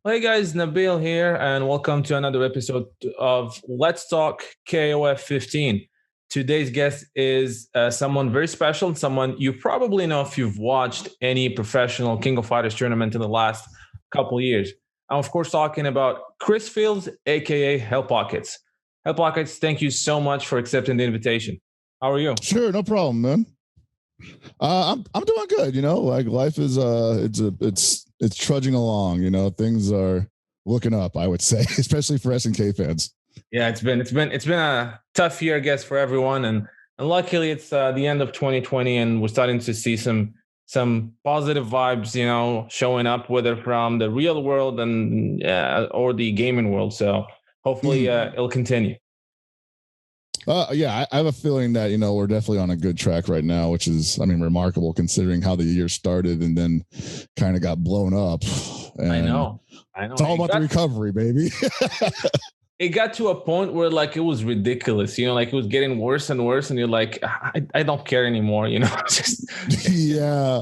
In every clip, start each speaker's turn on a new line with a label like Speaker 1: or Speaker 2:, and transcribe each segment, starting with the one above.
Speaker 1: Hey guys, Nabil here, and welcome to another episode of Let's Talk KOF15. Today's guest is someone very special, someone you probably know if you've watched any professional King of Fighters tournament in the last couple years. I'm, of course, talking about Chris Fields, aka Hellpockets. Hellpockets, thank you so much for accepting the invitation. How are you?
Speaker 2: Sure, no problem, man. I'm doing good. Like life is it's trudging along. Things are looking up. I would say, especially for SNK fans.
Speaker 1: Yeah, it's been a tough year, I guess, for everyone, and luckily it's the end of 2020, and we're starting to see some positive vibes, showing up, whether from the real world and or the gaming world. So hopefully it'll continue.
Speaker 2: Yeah, I have a feeling that we're definitely on a good track right now, which is, remarkable considering how the year started and then kind of got blown up. And
Speaker 1: I know.
Speaker 2: It's all about the recovery, baby.
Speaker 1: It got to a point where like it was ridiculous, like it was getting worse and worse, and you're like, I don't care anymore, Just
Speaker 2: yeah.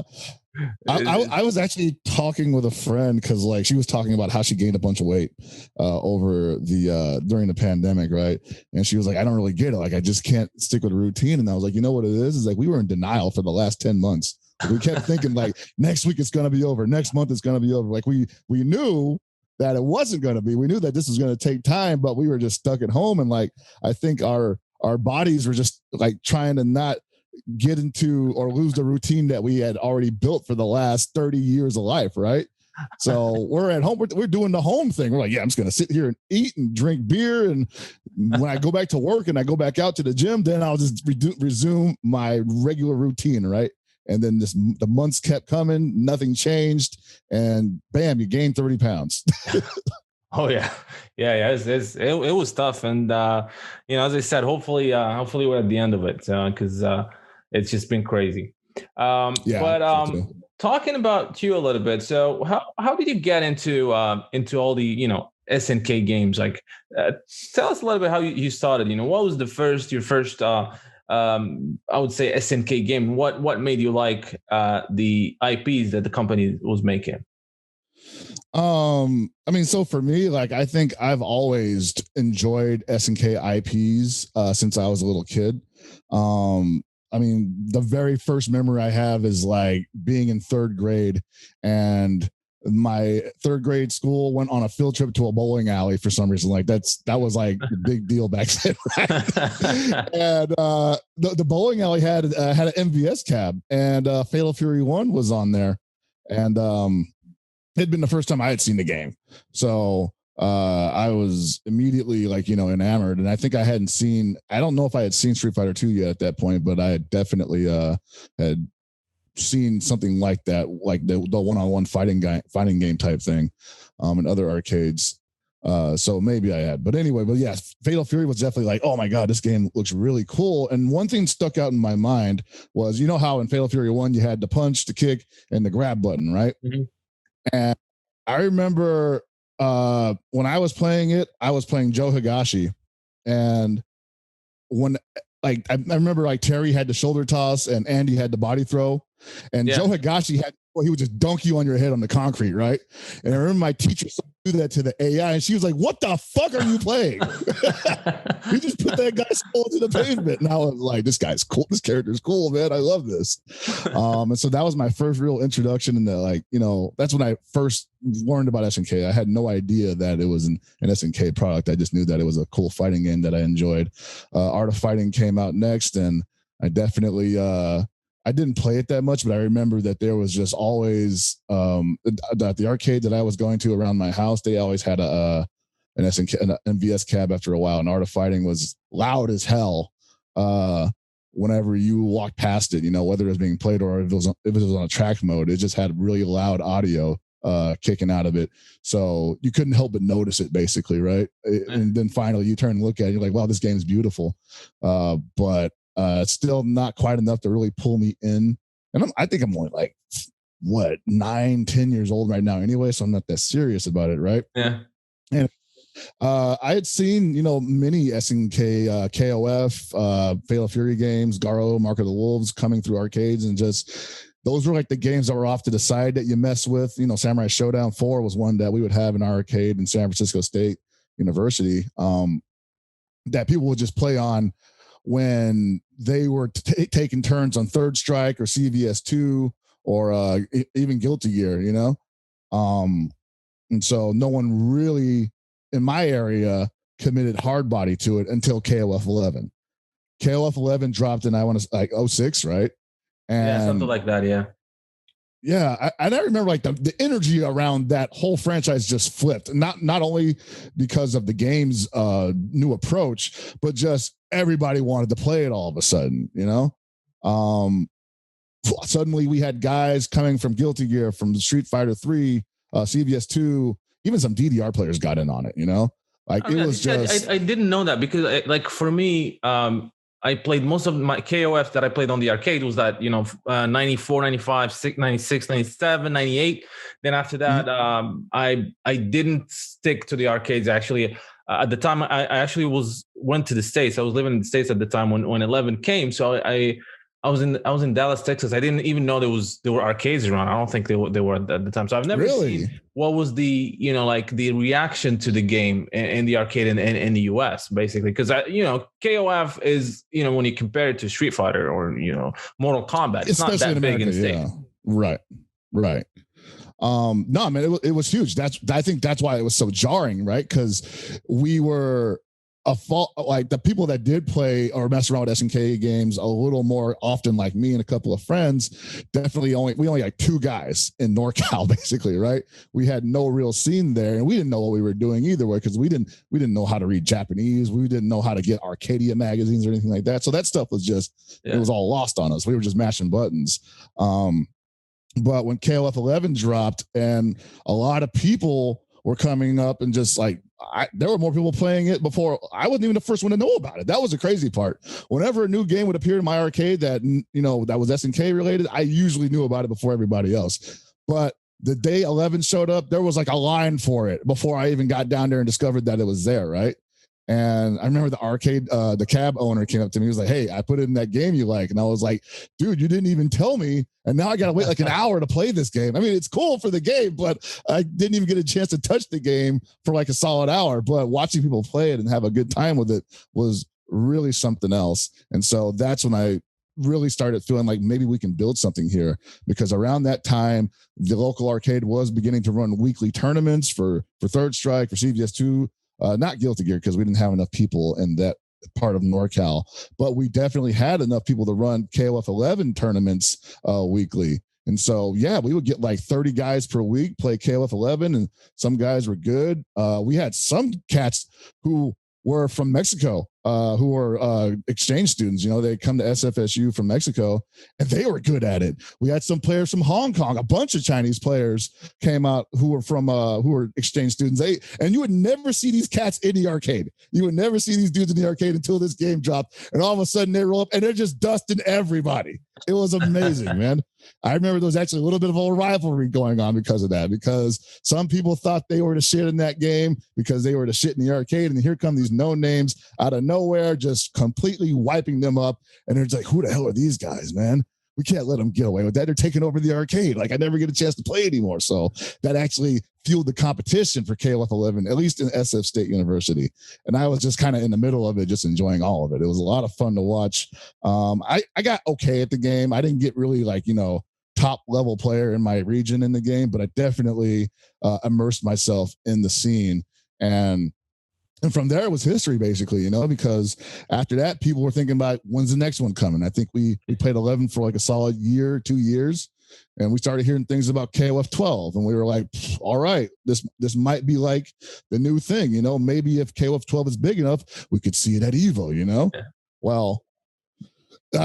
Speaker 2: I was actually talking with a friend because like she was talking about how she gained a bunch of weight over the during the pandemic, right? And she was like, I don't really get it. Like I just can't stick with a routine. And I was like, you know what it is like we were in denial for the last 10 months. We kept thinking like next week it's gonna be over, next month it's gonna be over. Like we knew that it wasn't gonna be. We knew that this was gonna take time, but we were just stuck at home. And like I think our bodies were just like trying to not get into or lose the routine that we had already built for the last 30 years of life, right? So we're at home, we're doing the home thing. We're like, yeah, I'm just going to sit here and eat and drink beer. And when I go back to work and I go back out to the gym, then I'll just resume my regular routine, right? And then the months kept coming, nothing changed, and bam, you gained 30 pounds.
Speaker 1: Oh yeah. It was tough, and as I said, hopefully we're at the end of it, because it's just been crazy. Talking about you a little bit. So how did you get into all the SNK games? Like, tell us a little bit how you started. What was your first I would say SNK game? What made you like the IPs that the company was making?
Speaker 2: So for me, like I think I've always enjoyed SNK IPs since I was a little kid. The very first memory I have is like being in third grade, and my third grade school went on a field trip to a bowling alley for some reason. Like that was like a big deal back then, right? And the bowling alley had an MVS cab, and Fatal Fury 1 was on there, and it'd been the first time I had seen the game. So I was immediately like, enamored. And I think I don't know if I had seen Street Fighter 2 yet at that point, but I had definitely had seen something like that, like the one-on-one fighting game type thing in other arcades. So maybe I had, but anyway, but yeah, Fatal Fury was definitely like, oh my God, this game looks really cool. And one thing stuck out in my mind was, how in Fatal Fury 1, you had the punch, the kick, and the grab button, right? Mm-hmm. And I remember when I was playing it, I was playing Joe Higashi. And when I remember like Terry had the shoulder toss and Andy had the body throw. And Joe Higashi he would just dunk you on your head on the concrete, right? And I remember my teacher do that to the AI, and she was like, what the fuck are you playing? He just put that guy's skull to the pavement. And I was like, this guy's cool. This character's cool, man. I love this. And so that was my first real introduction into that's when I first learned about SNK. I had no idea that it was an SNK product. I just knew that it was a cool fighting game that I enjoyed. Art of Fighting came out next, and I definitely I didn't play it that much, but I remember that there was just always at the arcade that I was going to around my house, they always had an SNK, an MVS cab after a while, and Art of Fighting was loud as hell whenever you walked past it, whether it was being played or if it was on a track mode. It just had really loud audio kicking out of it. So you couldn't help but notice it, basically, right? And then finally you turn and look at it, you're like, wow, this game's beautiful. But it's still not quite enough to really pull me in. And I think I'm only like, 9-10 years old right now anyway, so I'm not that serious about it, right?
Speaker 1: Yeah.
Speaker 2: And I had seen, many SNK, KOF, Fatal Fury games, Garo, Mark of the Wolves coming through arcades, and just those were like the games that were off to the side that you mess with. You know, Samurai Showdown 4 was one that we would have in our arcade in San Francisco State University, that people would just play on when they were taking turns on Third Strike or CVS2 or even Guilty Gear, you know? And so no one really in my area committed hard body to it until KOF 11. KOF 11 dropped in, I want to like 06, right? And
Speaker 1: yeah, something like that. Yeah.
Speaker 2: Yeah, I remember like the energy around that whole franchise just flipped. Not only because of the game's new approach, but just everybody wanted to play it all of a sudden, you know? Suddenly we had guys coming from Guilty Gear, from Street Fighter 3, CVS 2, even some DDR players got in on it, you know? Like it was just...
Speaker 1: I didn't know that because like for me, I played most of my KOF that I played on the arcade was that, you know, 94, 95, 96, 97, 98. Then after that, I didn't stick to the arcades actually. At the time, I actually went to the States. I was living in the States at the time when 11 came. So I was in Dallas, Texas. I didn't even know there were arcades around. I don't think they were at the time. So I've never seen what was the, you know, like the reaction to the game in the arcade in the US, basically. Because you know, KOF is, you know, when you compare it to Street Fighter or, you know, Mortal Kombat, it's not that big in the States.
Speaker 2: Right. No, man, it was huge. I think that's why it was so jarring, right? Because we were like the people that did play or mess around with SNK games a little more often, like me and a couple of friends, we only like two guys in NorCal, basically, right? We had no real scene there, and we didn't know what we were doing either way because we didn't know how to read Japanese. We didn't know how to get Arcadia magazines or anything like that. So that stuff was just it was all lost on us. We were just mashing buttons. But when KOF 11 dropped, and a lot of people were coming up and just like, there were more people playing it before. I wasn't even the first one to know about it. That was the crazy part. Whenever a new game would appear in my arcade that, you know, that was SNK related, I usually knew about it before everybody else. But the day 11 showed up, there was like a line for it before I even got down there and discovered that it was there, right? And I remember the arcade, the cab owner came up to me. He was like, "Hey, I put it in that game you like." And I was like, "Dude, you didn't even tell me. And now I got to wait like an hour to play this game." I mean, it's cool for the game, but I didn't even get a chance to touch the game for like a solid hour. But watching people play it and have a good time with it was really something else. And so that's when I really started feeling like maybe we can build something here, because around that time, the local arcade was beginning to run weekly tournaments for Third Strike, for CVS2, not Guilty Gear, because we didn't have enough people in that part of NorCal, but we definitely had enough people to run KOF 11 tournaments weekly. And so, yeah, we would get like 30 guys per week play KOF 11, and some guys were good. We had some cats who were from Mexico, who were exchange students. You know, they come to SFSU from Mexico, and they were good at it. We had some players from Hong Kong. A bunch of Chinese players came out who were exchange students. And you would never see these cats in the arcade. You would never see these dudes in the arcade until this game dropped. And all of a sudden, they roll up, and they're just dusting everybody. It was amazing, man. I remember there was actually a little bit of a rivalry going on because of that, because some people thought they were the shit in that game because they were the shit in the arcade. And here come these no names out of nowhere, just completely wiping them up. And they're just like, who the hell are these guys, man? We can't let them get away with that. They're taking over the arcade. Like, I never get a chance to play anymore. So that actually fueled the competition for KOF 11, at least in SF State University. And I was just kind of in the middle of it, just enjoying all of it. It was a lot of fun to watch. I got okay at the game. I didn't get really like, you know, top level player in my region in the game, but I definitely immersed myself in the scene. And from there, it was history, basically, you know, because after that, people were thinking about when's the next one coming. I think we played 11 for like a solid year, 2 years. And we started hearing things about KOF 12. And we were like, all right, this might be like the new thing. You know, maybe if KOF 12 is big enough, we could see it at Evo, you know? Yeah. Well, we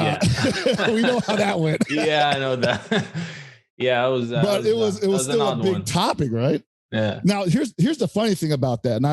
Speaker 2: know how that went.
Speaker 1: Yeah, I know that. Yeah, it was.
Speaker 2: But it was still a big topic, right?
Speaker 1: Yeah.
Speaker 2: Now, here's the funny thing about that. And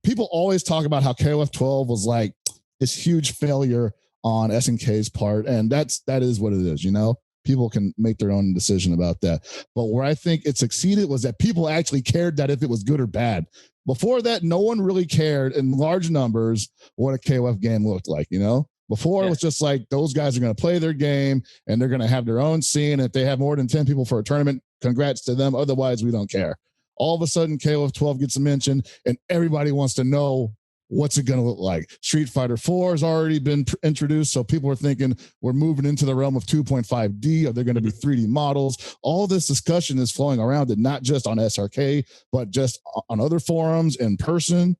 Speaker 2: people always talk about how KOF 12 was like this huge failure on SNK's part. And that is what it is, you know? People can make their own decision about that. But where I think it succeeded was that people actually cared that if it was good or bad. Before that, no one really cared in large numbers what a KOF game looked like, you know? Before it was just like those guys are going to play their game and they're going to have their own scene. If they have more than 10 people for a tournament, congrats to them. Otherwise, we don't care. All of a sudden, KOF 12 gets a mention and everybody wants to know what's it going to look like. Street Fighter 4 has already been introduced. So people are thinking we're moving into the realm of 2.5D. Are there going to be 3D models? All this discussion is flowing around it, not just on SRK, but just on other forums in person.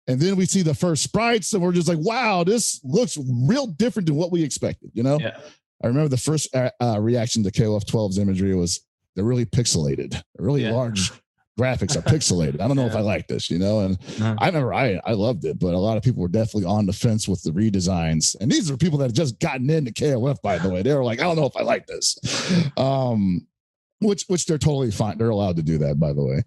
Speaker 2: And then we see the first sprites and we're just like, wow, this looks real different than what we expected. You know, I remember the first reaction to KOF 12's imagery was they're really pixelated, really large graphics are pixelated. I don't know if I like this, you know, and I loved it, but a lot of people were definitely on the fence with the redesigns. And these are people that have just gotten into KOF, by the way. They were like, I don't know if I like this. Which they're totally fine. They're allowed to do that, by the way.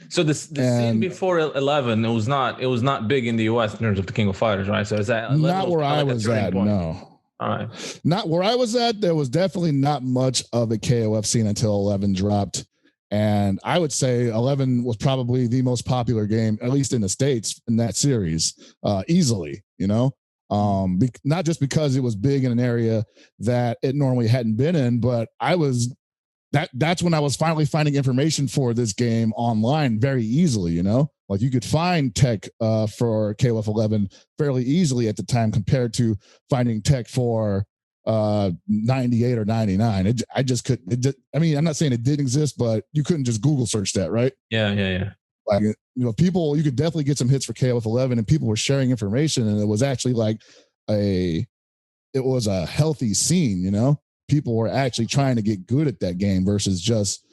Speaker 1: So the scene before 11, it was not big in the US in terms of the King of Fighters, right? So is that
Speaker 2: not where I was at? No.
Speaker 1: All right.
Speaker 2: Not where I was at. There was definitely not much of a KOF scene until 11 dropped. And I would say 11 was probably the most popular game, at least in the States, in that series, easily, you know, not just because it was big in an area that it normally hadn't been in, but that's when I was finally finding information for this game online very easily, you know, like you could find tech for KOF 11 fairly easily at the time compared to finding tech for 98 or 99. I just couldn't. I mean, I'm not saying it didn't exist, but you couldn't just Google search that, right?
Speaker 1: Yeah.
Speaker 2: Like, you know, people, you could definitely get some hits for KOF 11 and people were sharing information and it was actually like it was a healthy scene, you know? People were actually trying to get good at that game versus just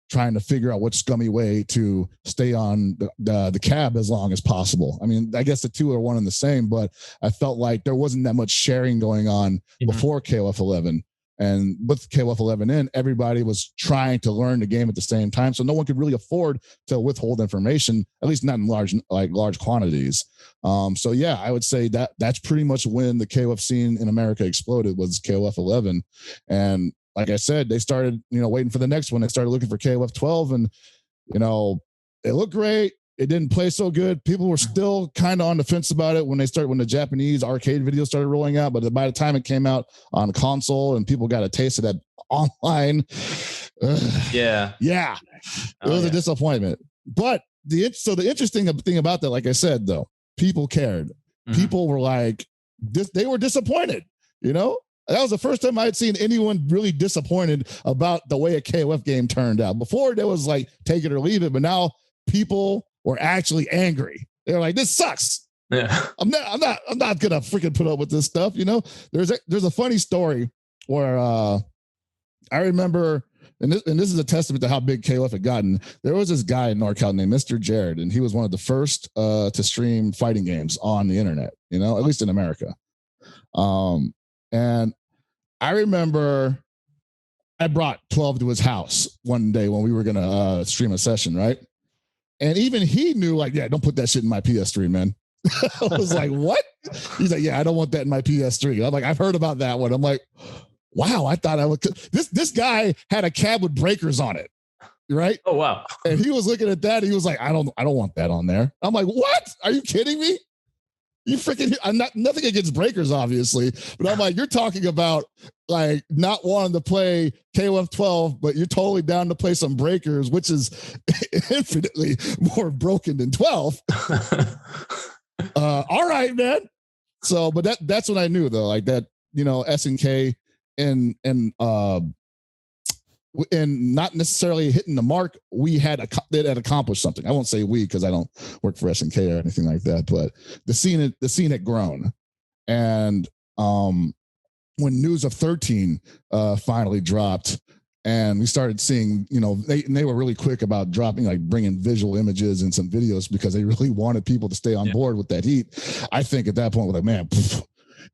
Speaker 2: trying to figure out what scummy way to stay on the cab as long as possible. I mean, I guess the two are one and the same, but I felt like there wasn't that much sharing going on before KOF 11. And with KOF 11 in, everybody was trying to learn the game at the same time. So no one could really afford to withhold information, at least not in large quantities. So yeah, I would say that's pretty much when the KOF scene in America exploded was KOF 11. And like I said, they started, you know, waiting for the next one. They started looking for KOF 12 and, you know, it looked great. It didn't play so good. People were still kind of on the fence about it when the Japanese arcade videos started rolling out. But by the time it came out on console and people got a taste of that online, it was a disappointment. But the interesting thing about that, like I said, though, people cared. People were like, they were disappointed, you know? That was the first time I had seen anyone really disappointed about the way a KOF game turned out. Before there was like, take it or leave it, but now people were actually angry. They're like, this sucks.
Speaker 1: Yeah.
Speaker 2: I'm not gonna freaking put up with this stuff. You know, there's a funny story where I remember, and this is a testament to how big KOF had gotten. There was this guy in NorCal named Mr. Jared, and he was one of the first to stream fighting games on the internet, you know, at least in America. And I remember I brought 12 to his house one day when we were gonna stream a session, right? And even he knew, like, yeah, don't put that shit in my PS3, man. I was like, what? He's like, yeah, I don't want that in my PS3. I'm like, I've heard about that one. I'm like, wow, I thought I would. This guy had a cab with breakers on it, right?
Speaker 1: Oh wow!
Speaker 2: And he was looking at that. He was like, I don't want that on there. I'm like, what? Are you kidding me? You freaking! I'm nothing against breakers, obviously, but I'm like, you're talking about like not wanting to play KOF 12, but you're totally down to play some breakers, which is infinitely more broken than 12. All right, man. So, but that's what I knew though, like that, you know, SNK and not necessarily hitting the mark, they had accomplished something. I won't say we because I don't work for SNK or anything like that, but the scene had grown. And when news of 13 finally dropped, and we started seeing, you know, they were really quick about dropping, like bringing visual images and some videos because they really wanted people to stay on board with that heat. I think at that point, we're like, man,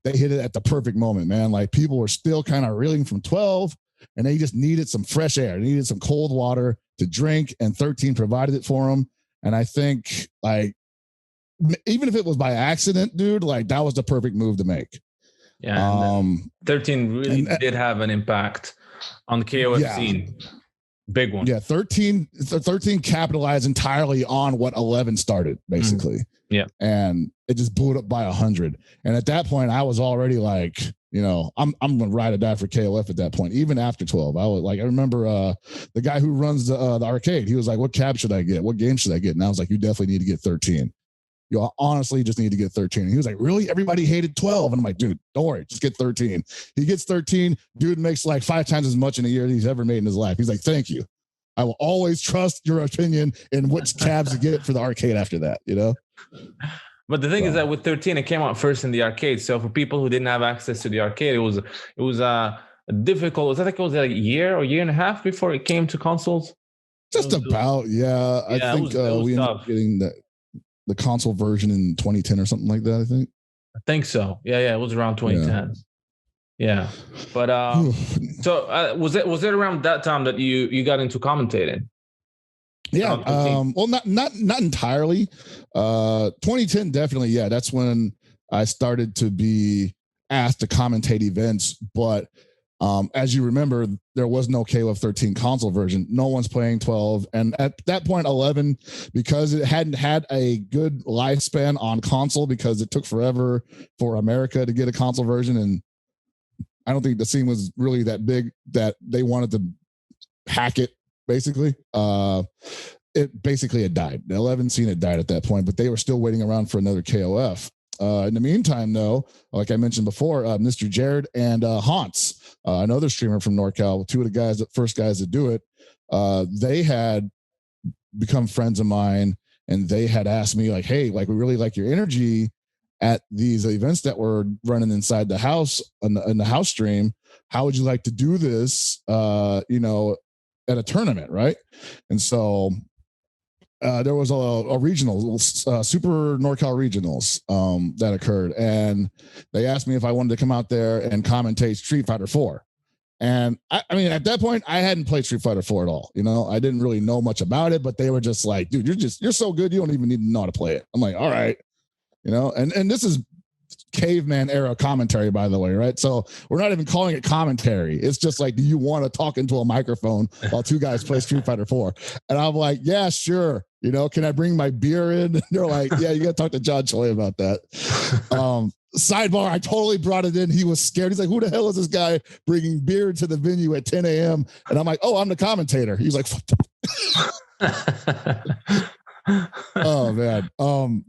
Speaker 2: they hit it at the perfect moment, man. Like people were still kind of reeling from 12. And they just needed some fresh air. They needed some cold water to drink, and 13 provided it for them. And I think, like, even if it was by accident, dude, like that was the perfect move to make.
Speaker 1: Yeah. 13 really did have an impact on the KOF scene. Big one.
Speaker 2: Yeah, 13 capitalized entirely on what 11 started, basically.
Speaker 1: Yeah.
Speaker 2: And it just blew it up by 100. And at that point, I was already like, I'm gonna ride or die for KOF at that point, even after 12. I was like, I remember the guy who runs the arcade, he was like, what cab should I get? What game should I get? And I was like, you definitely need to get 13. You honestly just need to get 13. And he was like, really? Everybody hated 12. And I'm like, dude, don't worry, just get 13. He gets 13. Dude makes like 5 times as much in a year as he's ever made in his life. He's like, thank you. I will always trust your opinion in which cabs to get for the arcade after that,
Speaker 1: But the thing is that with 13, it came out first in the arcade. So for people who didn't have access to the arcade, it was difficult. I think it was like a year or year and a half before it came to consoles.
Speaker 2: Just about, yeah. I think we ended up getting the console version in 2010 or something like that,
Speaker 1: I think so. Yeah, it was around 2010. Yeah. But so was it around that time that you got into commentating?
Speaker 2: Yeah. Well, not entirely. 2010 definitely. Yeah, that's when I started to be asked to commentate events. But as you remember, there was no KOF 13 console version. No one's playing 12, and at that point, 11, because it hadn't had a good lifespan on console, because it took forever for America to get a console version, and I don't think the scene was really that big that they wanted to hack it. Basically, it had died. The 11 scene had died at that point, but they were still waiting around for another KOF. In the meantime, though, like I mentioned before, Mr. Jared and Hans, another streamer from NorCal, two of the first guys to do it, they had become friends of mine, and they had asked me like, hey, like, we really like your energy at these events that we're running inside the house in the house stream. How would you like to do this, at a tournament, right? And so there was a regional, Super NorCal regionals that occurred, and they asked me if I wanted to come out there and commentate Street Fighter 4. And I mean, at that point, I hadn't played Street Fighter 4 at all. I didn't really know much about it, but they were just like, dude, you're so good, you don't even need to know how to play it. I'm like, all right, and this is caveman era commentary, by the way, right? So we're not even calling it commentary. It's just like, do you want to talk into a microphone while two guys play Street Fighter 4? And I'm like, yeah, sure. Can I bring my beer in? And they're like, yeah, you got to talk to John Choi about that. Sidebar, I totally brought it in. He was scared. He's like, who the hell is this guy bringing beer to the venue at 10 a.m.? And I'm like, oh, I'm the commentator. He's like, oh man.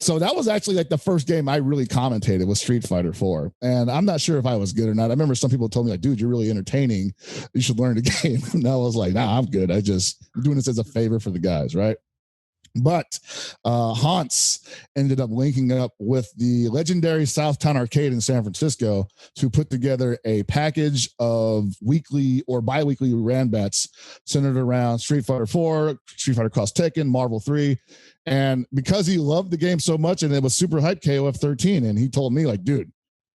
Speaker 2: So that was actually like the first game I really commentated was Street Fighter 4. And I'm not sure if I was good or not. I remember some people told me like, dude, you're really entertaining. You should learn the game. And I was like, nah, I'm good. I'm doing this as a favor for the guys, right? But Hans ended up linking up with the legendary Southtown Arcade in San Francisco to put together a package of weekly or bi-weekly Ranbats centered around Street Fighter 4, Street Fighter Cross Tekken, Marvel 3. And because he loved the game so much and it was super hyped, KOF 13. And he told me like, dude,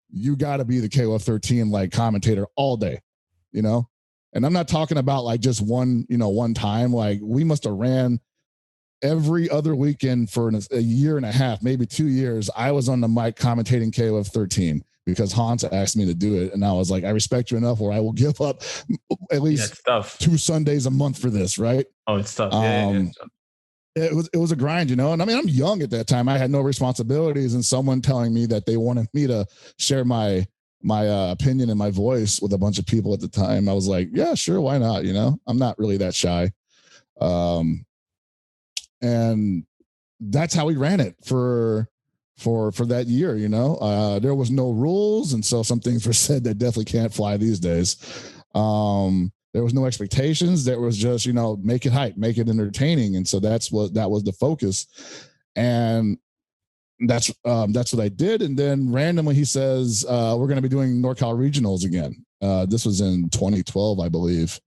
Speaker 2: you got to be the KOF 13 like commentator all day, And I'm not talking about like just one time. Like we must have ran every other weekend for a year and a half, maybe 2 years. I was on the mic commentating KOF 13 because Hans asked me to do it. And I was like, I respect you enough where I will give up at least 2 Sundays a month for this. Right.
Speaker 1: Oh, it's tough.
Speaker 2: It was a grind, And I mean, I'm young at that time. I had no responsibilities, and someone telling me that they wanted me to share my opinion and my voice with a bunch of people at the time. I was like, yeah, sure. Why not? I'm not really that shy. And that's how we ran it for that year. There was no rules, and so some things were said that definitely can't fly these days. There was no expectations. There was just make it hype, make it entertaining, and so that was the focus. And that's what I did. And then randomly he says we're going to be doing NorCal regionals again. This was in 2012, I believe.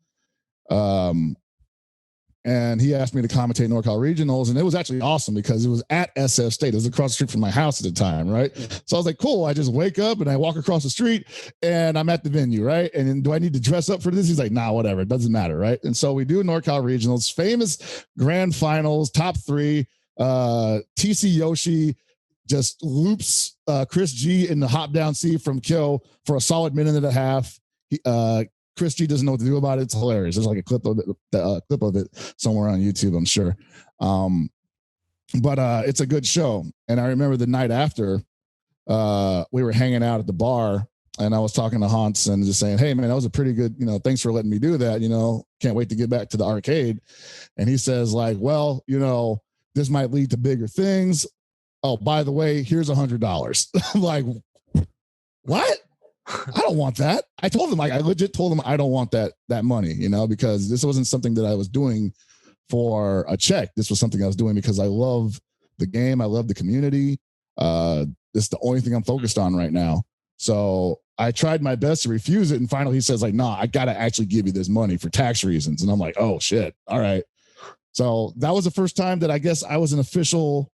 Speaker 2: And he asked me to commentate NorCal regionals, and it was actually awesome because it was at SF State. It was across the street from my house at the time, right? So I was like, cool. I just wake up and I walk across the street and I'm at the venue, right? And then do I need to dress up for this? He's like, nah, whatever. It doesn't matter, right? And so we do NorCal regionals, famous grand finals, top 3. TC Yoshi just loops Chris G in the hop down C from Kyo for a solid minute and a half. Chris G doesn't know what to do about it. It's hilarious. There's like a clip of it somewhere on YouTube, I'm sure. But it's a good show. And I remember the night after, we were hanging out at the bar, and I was talking to Hans and just saying, hey man, that was a pretty good, thanks for letting me do that. Can't wait to get back to the arcade. And he says like, well, this might lead to bigger things. Oh, by the way, here's $100. I'm like, what? I don't want that. I told him, I legit told him I don't want that money, because this wasn't something that I was doing for a check. This was something I was doing because I love the game. I love the community. This is the only thing I'm focused on right now. So I tried my best to refuse it. And finally he says like, nah, I got to actually give you this money for tax reasons. And I'm like, oh shit. All right. So that was the first time that I guess I was an official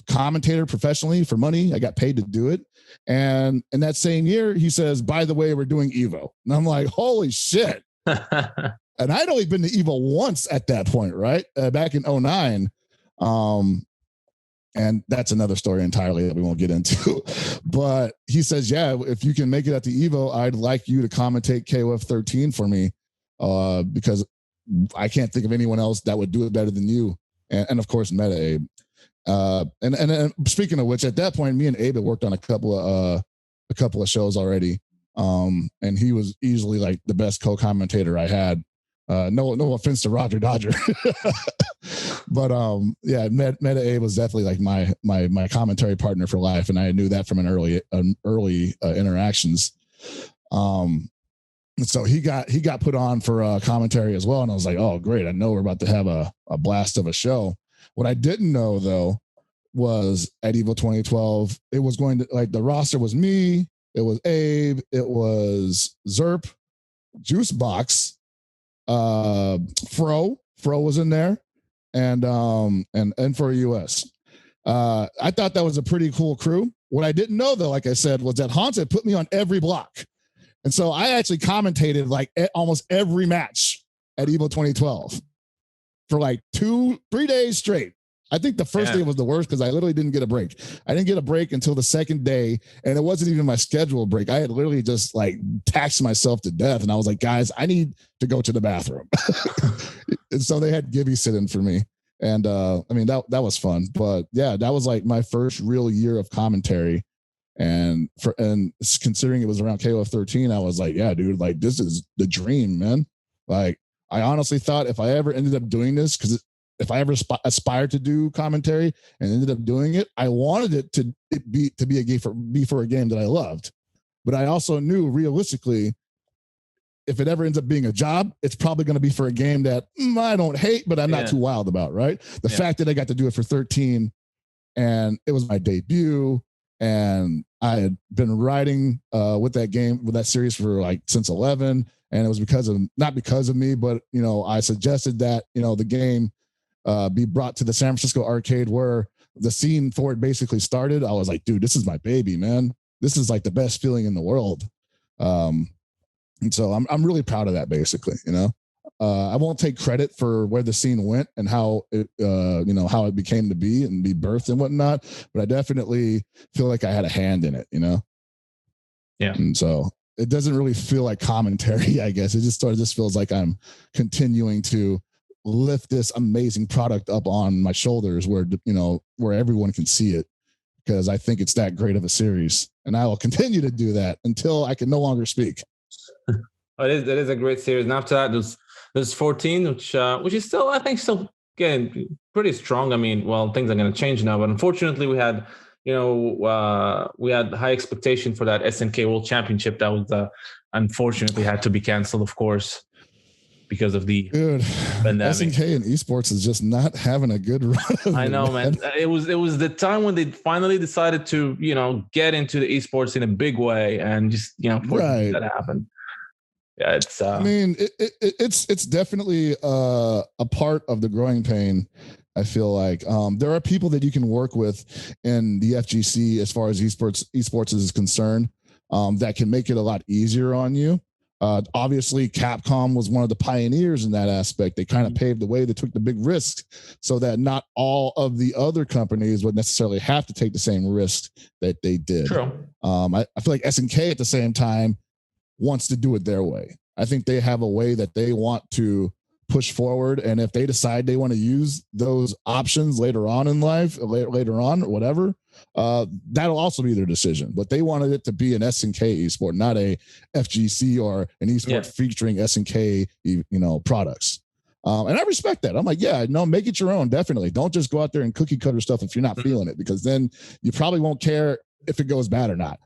Speaker 2: commentator professionally for money. I got paid to do it. And in that same year, he says, by the way, we're doing Evo. And I'm like, holy shit. And I'd only been to Evo once at that point, right? Back in 2009. And that's another story entirely that we won't get into. But he says, yeah, if you can make it at the Evo, I'd like you to commentate KOF 13 for me, because I can't think of anyone else that would do it better than you. And of course, Meta Abe. And speaking of which, at that point, me and Abe had worked on a couple of shows already. And he was easily like the best co-commentator I had. No offense to Roger Dodger, but yeah, Meta Abe was definitely like my commentary partner for life, and I knew that from early interactions. So he got put on for commentary as well, and I was like, oh great, I know we're about to have a blast of a show. What I didn't know though was at Evo 2012, it was going to like the roster was me, it was Abe, it was Zerp, Juicebox, Fro was in there, and for US. I thought that was a pretty cool crew. What I didn't know though, like I said, was that Hans had put me on every block. And so I actually commentated like almost every match at Evo 2012 for like 2-3 days straight. I think the first day was the worst because I literally didn't get a break. I didn't get a break until the second day, and it wasn't even my scheduled break. I had literally just like taxed myself to death, and I was like, guys, I need to go to the bathroom. And so they had Gibby sit in for me. And I mean, that was fun. But yeah, that was like my first real year of commentary. And considering it was around KOF 13, I was like, yeah, dude, like this is the dream, man. Like I honestly thought if I ever ended up doing this, because if I ever aspired to do commentary and ended up doing it, I wanted it to be for a game that I loved. But I also knew realistically, if it ever ends up being a job, it's probably going to be for a game that I don't hate, but I'm not too wild about, right? The fact that I got to do it for 13 and it was my debut, and I had been writing with that series for like since 11, and it was not because of me, but I suggested that the game be brought to the San Francisco arcade where the scene for it basically started. I was like, dude, this is my baby, man. This is like the best feeling in the world. And so I'm really proud of that, basically. I won't take credit for where the scene went and how it how it became to be and be birthed and whatnot, but I definitely feel like I had a hand in it.
Speaker 1: Yeah.
Speaker 2: And so it doesn't really feel like commentary, I guess. It just feels like I'm continuing to lift this amazing product up on my shoulders where everyone can see it, because I think it's that great of a series, and I will continue to do that until I can no longer speak.
Speaker 1: It is a great series. And after that, there's 14, which is still, I think, getting pretty strong. I mean, well, things are going to change now, but unfortunately, we had high expectation for that SNK World Championship that was unfortunately had to be canceled, of course, because of the pandemic.
Speaker 2: SNK and esports is just not having a good run.
Speaker 1: I know, man. It was the time when they finally decided to get into the esports in a big way, and just
Speaker 2: right.
Speaker 1: that happened. Yeah, it's.
Speaker 2: I mean, it's definitely a part of the growing pain. I feel like there are people that you can work with in the FGC as far as esports is concerned, that can make it a lot easier on you. Obviously, Capcom was one of the pioneers in that aspect. They kind of paved the way. They took the big risks so that not all of the other companies would necessarily have to take the same risk that they did.
Speaker 1: True.
Speaker 2: I feel like SNK at the same time wants to do it their way. I think they have a way that they want to push forward. And if they decide they want to use those options later on in life, later on, whatever, that'll also be their decision. But they wanted it to be an SNK esport, not a FGC or an esport featuring SNK, products. And I respect that. I'm like, yeah, no, make it your own. Definitely. Don't just go out there and cookie cutter stuff if you're not feeling it, because then you probably won't care if it goes bad or not.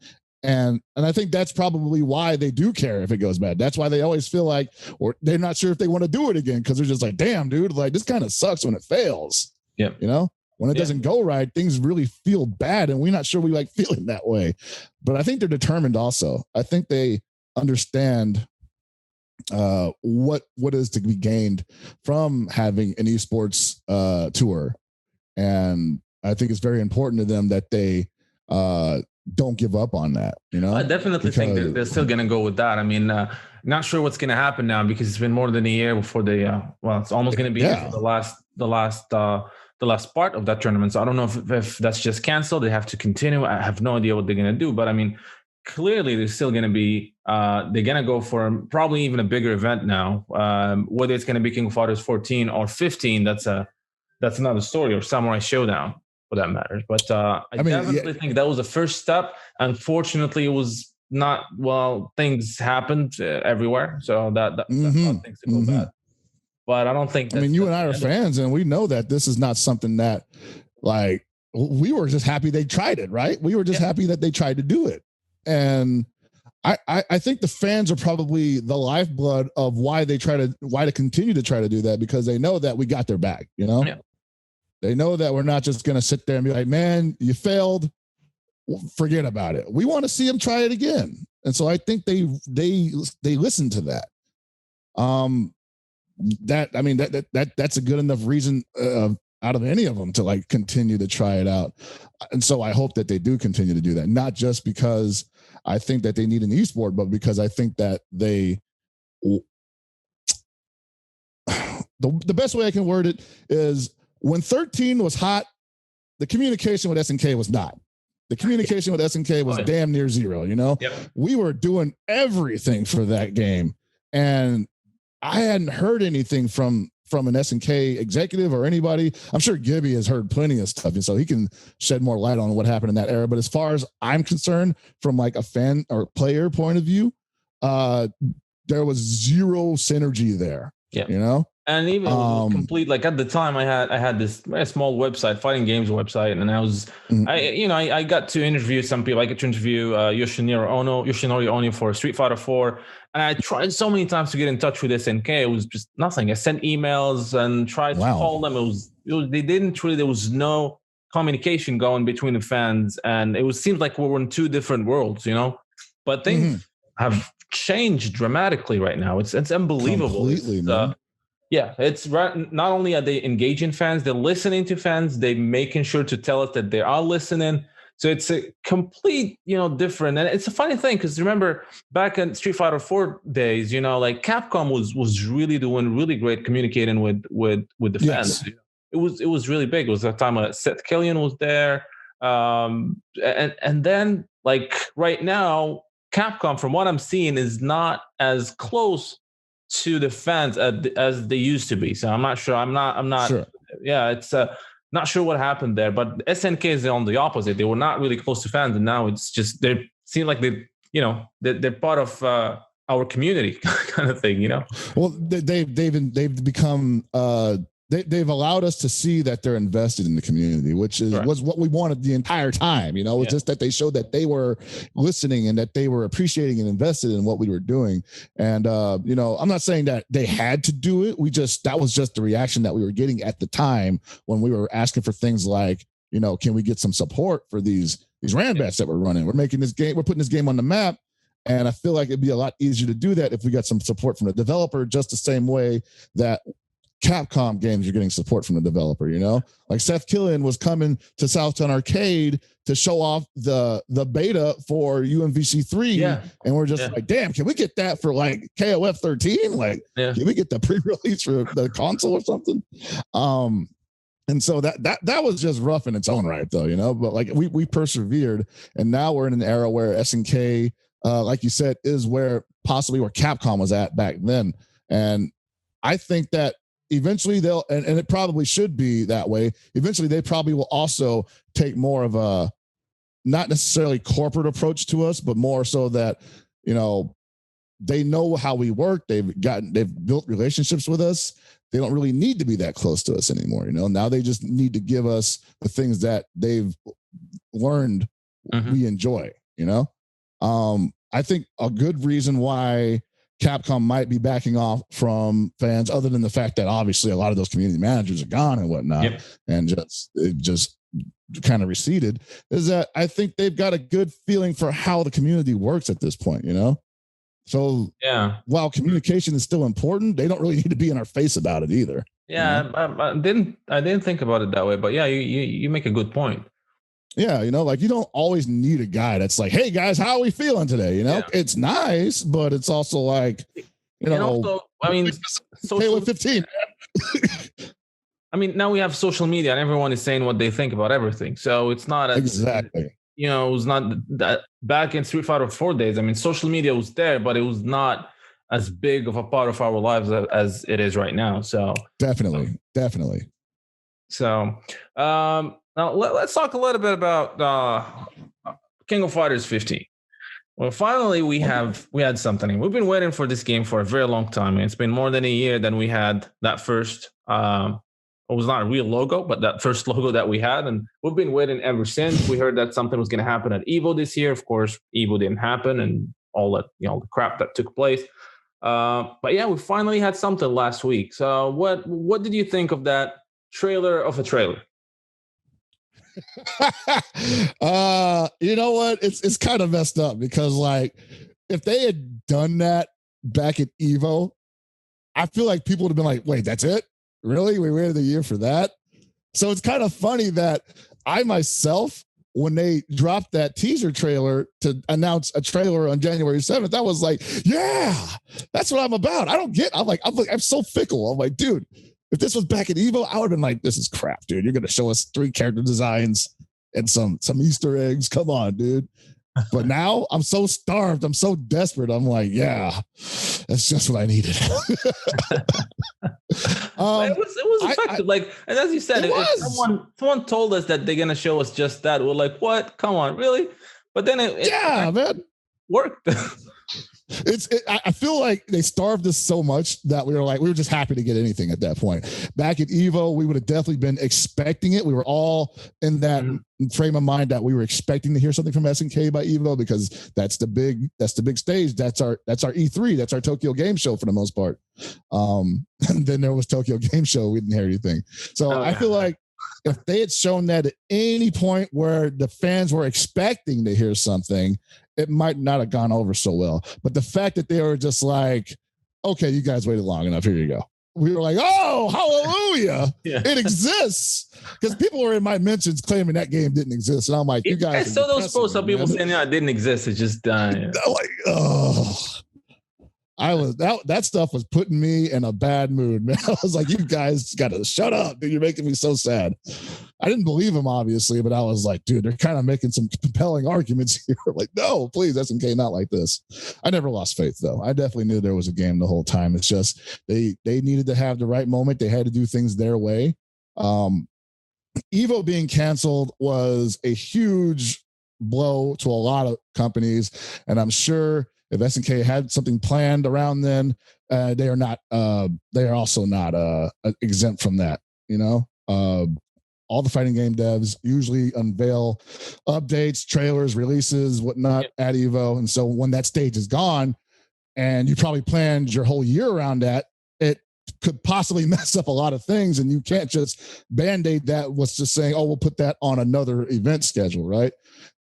Speaker 2: And I think that's probably why they do care if it goes bad. That's why they always feel like, or they're not sure if they want to do it again, because they're just like, damn, dude, like this kind of sucks when it fails.
Speaker 1: Yeah.
Speaker 2: When it doesn't go right, things really feel bad, and we're not sure we like feeling that way. But I think they're determined also. I think they understand what is to be gained from having an esports tour. And I think it's very important to them that they don't give up on that.
Speaker 1: I definitely think they're still going to go with that. I mean, not sure what's going to happen now, because it's been more than a year before they it's almost going to be the last part of that tournament. So I don't know if that's just canceled. They have to continue. I have no idea what they're going to do, but I mean, clearly they're still going to be they're going to go for probably even a bigger event now. Whether it's going to be King of Fighters 14 or 15, that's another story, or Samurai Showdown for that matter. But I definitely think that was the first step. Unfortunately, it was not. Well, things happened everywhere, so that caused things to go bad. But I don't think.
Speaker 2: You and I are fans, and we know that this is not something that, like, we were just happy they tried it, right? We were just happy that they tried to do it, and I think the fans are probably the lifeblood of why to continue to try to do that, because they know that we got their back. Yeah. They know that we're not just going to sit there and be like, man, you failed, forget about it. We want to see them try it again. And so I think they listen to that. That's a good enough reason out of any of them to like continue to try it out. And so I hope that they do continue to do that, not just because I think that they need an esport, but because I think that the best way I can word it is, when 13 was hot, the communication with SNK was not. The communication with SNK was damn near zero. Yep. We were doing everything for that game, and I hadn't heard anything from an SNK executive or anybody. I'm sure Gibby has heard plenty of stuff, and so he can shed more light on what happened in that era. But as far as I'm concerned, from like a fan or player point of view, there was zero synergy there.
Speaker 1: Yeah. And even complete, like at the time I had this very small website, fighting games website, and I was I got to interview some people. I got to interview Yoshinori Ono for Street Fighter 4, and I tried so many times to get in touch with SNK. It was just nothing. I sent emails and tried to call them. They didn't really. There was no communication going between the fans, and it seemed like we were in two different worlds, But things have changed dramatically right now. It's unbelievable.
Speaker 2: Completely, man.
Speaker 1: It's right. Not only are they engaging fans, they're listening to fans. They're making sure to tell us that they are listening. So it's a complete, different. And it's a funny thing, because remember back in Street Fighter 4 days, like Capcom was really doing really great communicating with the fans. It was really big. It was that time Seth Killian was there, and then like right now, Capcom, from what I'm seeing, is not as close to the fans as they used to be. So I'm not sure. I'm not sure. Yeah, it's not sure what happened there. But SNK is on the opposite. They were not really close to fans, and now it's just they seem like they're part of our community kind of thing.
Speaker 2: Well, they've become. They've allowed us to see that they're invested in the community, which was what we wanted the entire time. It's just that they showed that they were listening and that they were appreciating and invested in what we were doing. And, I'm not saying that they had to do it. That was just the reaction that we were getting at the time when we were asking for things like, can we get some support for these ran bets that we're running? We're making this game, we're putting this game on the map. And I feel like it'd be a lot easier to do that if we got some support from the developer, just the same way that Capcom games, you're getting support from the developer, like Seth Killian was coming to Southtown Arcade to show off the beta for UMVC 3. And we're just like, damn, can we get that for like KOF 13? Like, can we get the pre-release for the console or something? And so that was just rough in its own right, though, but like we persevered, and now we're in an era where SNK, like you said, is where possibly where Capcom was at back then. And I think that eventually they'll, and it probably should be that way. Eventually they probably will also take more of a, not necessarily corporate approach to us, but more so that, they know how we work. They've built relationships with us. They don't really need to be that close to us anymore. Now they just need to give us the things that they've learned we enjoy, I think a good reason why Capcom might be backing off from fans, other than the fact that obviously a lot of those community managers are gone and whatnot, and just kind of receded, is that I think they've got a good feeling for how the community works at this point, So while communication is still important, they don't really need to be in our face about it either.
Speaker 1: Yeah, I didn't think about it that way, but yeah, you make a good point.
Speaker 2: Yeah, like you don't always need a guy that's like, "Hey guys, how are we feeling today?" It's nice, but it's also like,
Speaker 1: also, I mean,
Speaker 2: Halo 15.
Speaker 1: I mean, now we have social media, and everyone is saying what they think about everything. So it's not
Speaker 2: exactly.
Speaker 1: It was not that back in Street Fighter 4 days. I mean, social media was there, but it was not as big of a part of our lives as it is right now. So
Speaker 2: definitely.
Speaker 1: So now let's talk a little bit about King of Fighters 15. Well, finally we had something. We've been waiting for this game for a very long time. It's been more than a year than we had that first. It was not a real logo, but that first logo that we had, and we've been waiting ever since. We heard that something was going to happen at Evo this year. Of course, Evo didn't happen, and all that the crap that took place. But yeah, we finally had something last week. So what did you think of that trailer of a trailer?
Speaker 2: You know what? It's kind of messed up because if they had done that back at Evo, I feel like people would have been like, "Wait, that's it? Really? We waited a year for that?" So it's kind of funny that I myself, when they dropped that teaser trailer to announce a trailer on January 7th, I was like, "Yeah, that's what I'm about." I'm so fickle. I'm like, dude, if this was back at Evo, I would have been like, "This is crap, dude. You're going to show us 3 character designs and some Easter eggs. Come on, dude." But now I'm so starved. I'm so desperate. I'm like, yeah, that's just what I needed.
Speaker 1: It was effective. And as you said, if someone told us that they're going to show us just that, we're like, what? Come on, really? But then it worked.
Speaker 2: I feel like they starved us so much that we were just happy to get anything at that point. Back at Evo, we would have definitely been expecting it. We were all in that frame of mind that we were expecting to hear something from SNK by Evo, because that's the big stage. That's our E3. That's our Tokyo Game Show for the most part. And then there was Tokyo Game Show. We didn't hear anything. So I feel like if they had shown that at any point where the fans were expecting to hear something, it might not have gone over so well. But the fact that they were just like, "Okay, you guys waited long enough. Here you go." We were like, "Oh, hallelujah. It exists." Because people were in my mentions claiming that game didn't exist. And I'm like, you guys.
Speaker 1: I saw those posts. Some people saying, "Yeah, it didn't exist. It just died."
Speaker 2: Like, oh. That stuff was putting me in a bad mood, man. I was like, "You guys got to shut up, dude. You're making me so sad." I didn't believe him, obviously, but I was like, dude, they're kind of making some compelling arguments here. Like, no, please, SNK, not like this. I never lost faith, though. I definitely knew there was a game the whole time. It's just they needed to have the right moment. They had to do things their way. Evo being canceled was a huge blow to a lot of companies, and I'm sure if SNK had something planned around then, they are also not exempt from that. All the fighting game devs usually unveil updates, trailers, releases, whatnot at Evo. And so when that stage is gone and you probably planned your whole year around that, it could possibly mess up a lot of things. And you can't just band-aid that with just saying, "Oh, we'll put that on another event schedule," right?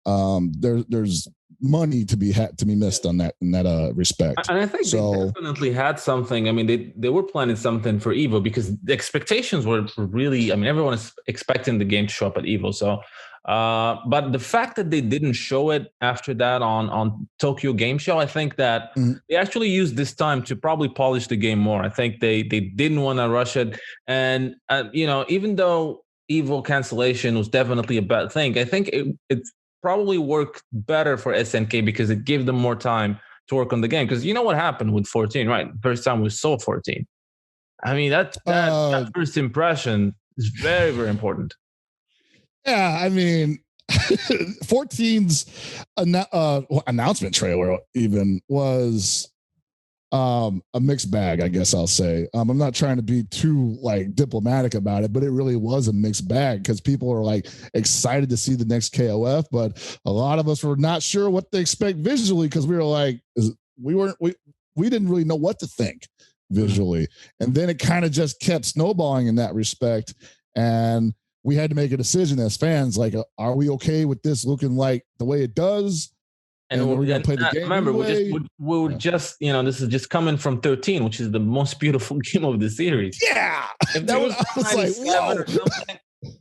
Speaker 2: There's money to be missed on that in that respect.
Speaker 1: And I think they definitely had something. I mean, they were planning something for Evo, because the expectations were really, I mean, everyone is expecting the game to show up at Evo. So but the fact that they didn't show it after that on Tokyo Game Show, I think that they actually used this time to probably polish the game more. I think they didn't want to rush it. And even though Evo cancellation was definitely a bad thing, I think it's probably worked better for SNK because it gave them more time to work on the game. Because you know what happened with 14, right? First time we saw 14. I mean, that first impression is very, very important.
Speaker 2: Yeah, I mean, 14's announcement trailer even was a mixed bag, I guess I'll say. I'm not trying to be too like diplomatic about it, but it really was a mixed bag because people are like excited to see the next KOF, but a lot of us were not sure what to expect visually because we were like, we didn't really know what to think visually. And then it kind of just kept snowballing in that respect. And we had to make a decision as fans, like, are we okay with this looking like the way it does? And we're going to play the game.
Speaker 1: Remember, we were just, you know, this is just coming from 13, which is the most beautiful game of the series.
Speaker 2: Yeah.
Speaker 1: If that was like, whoa.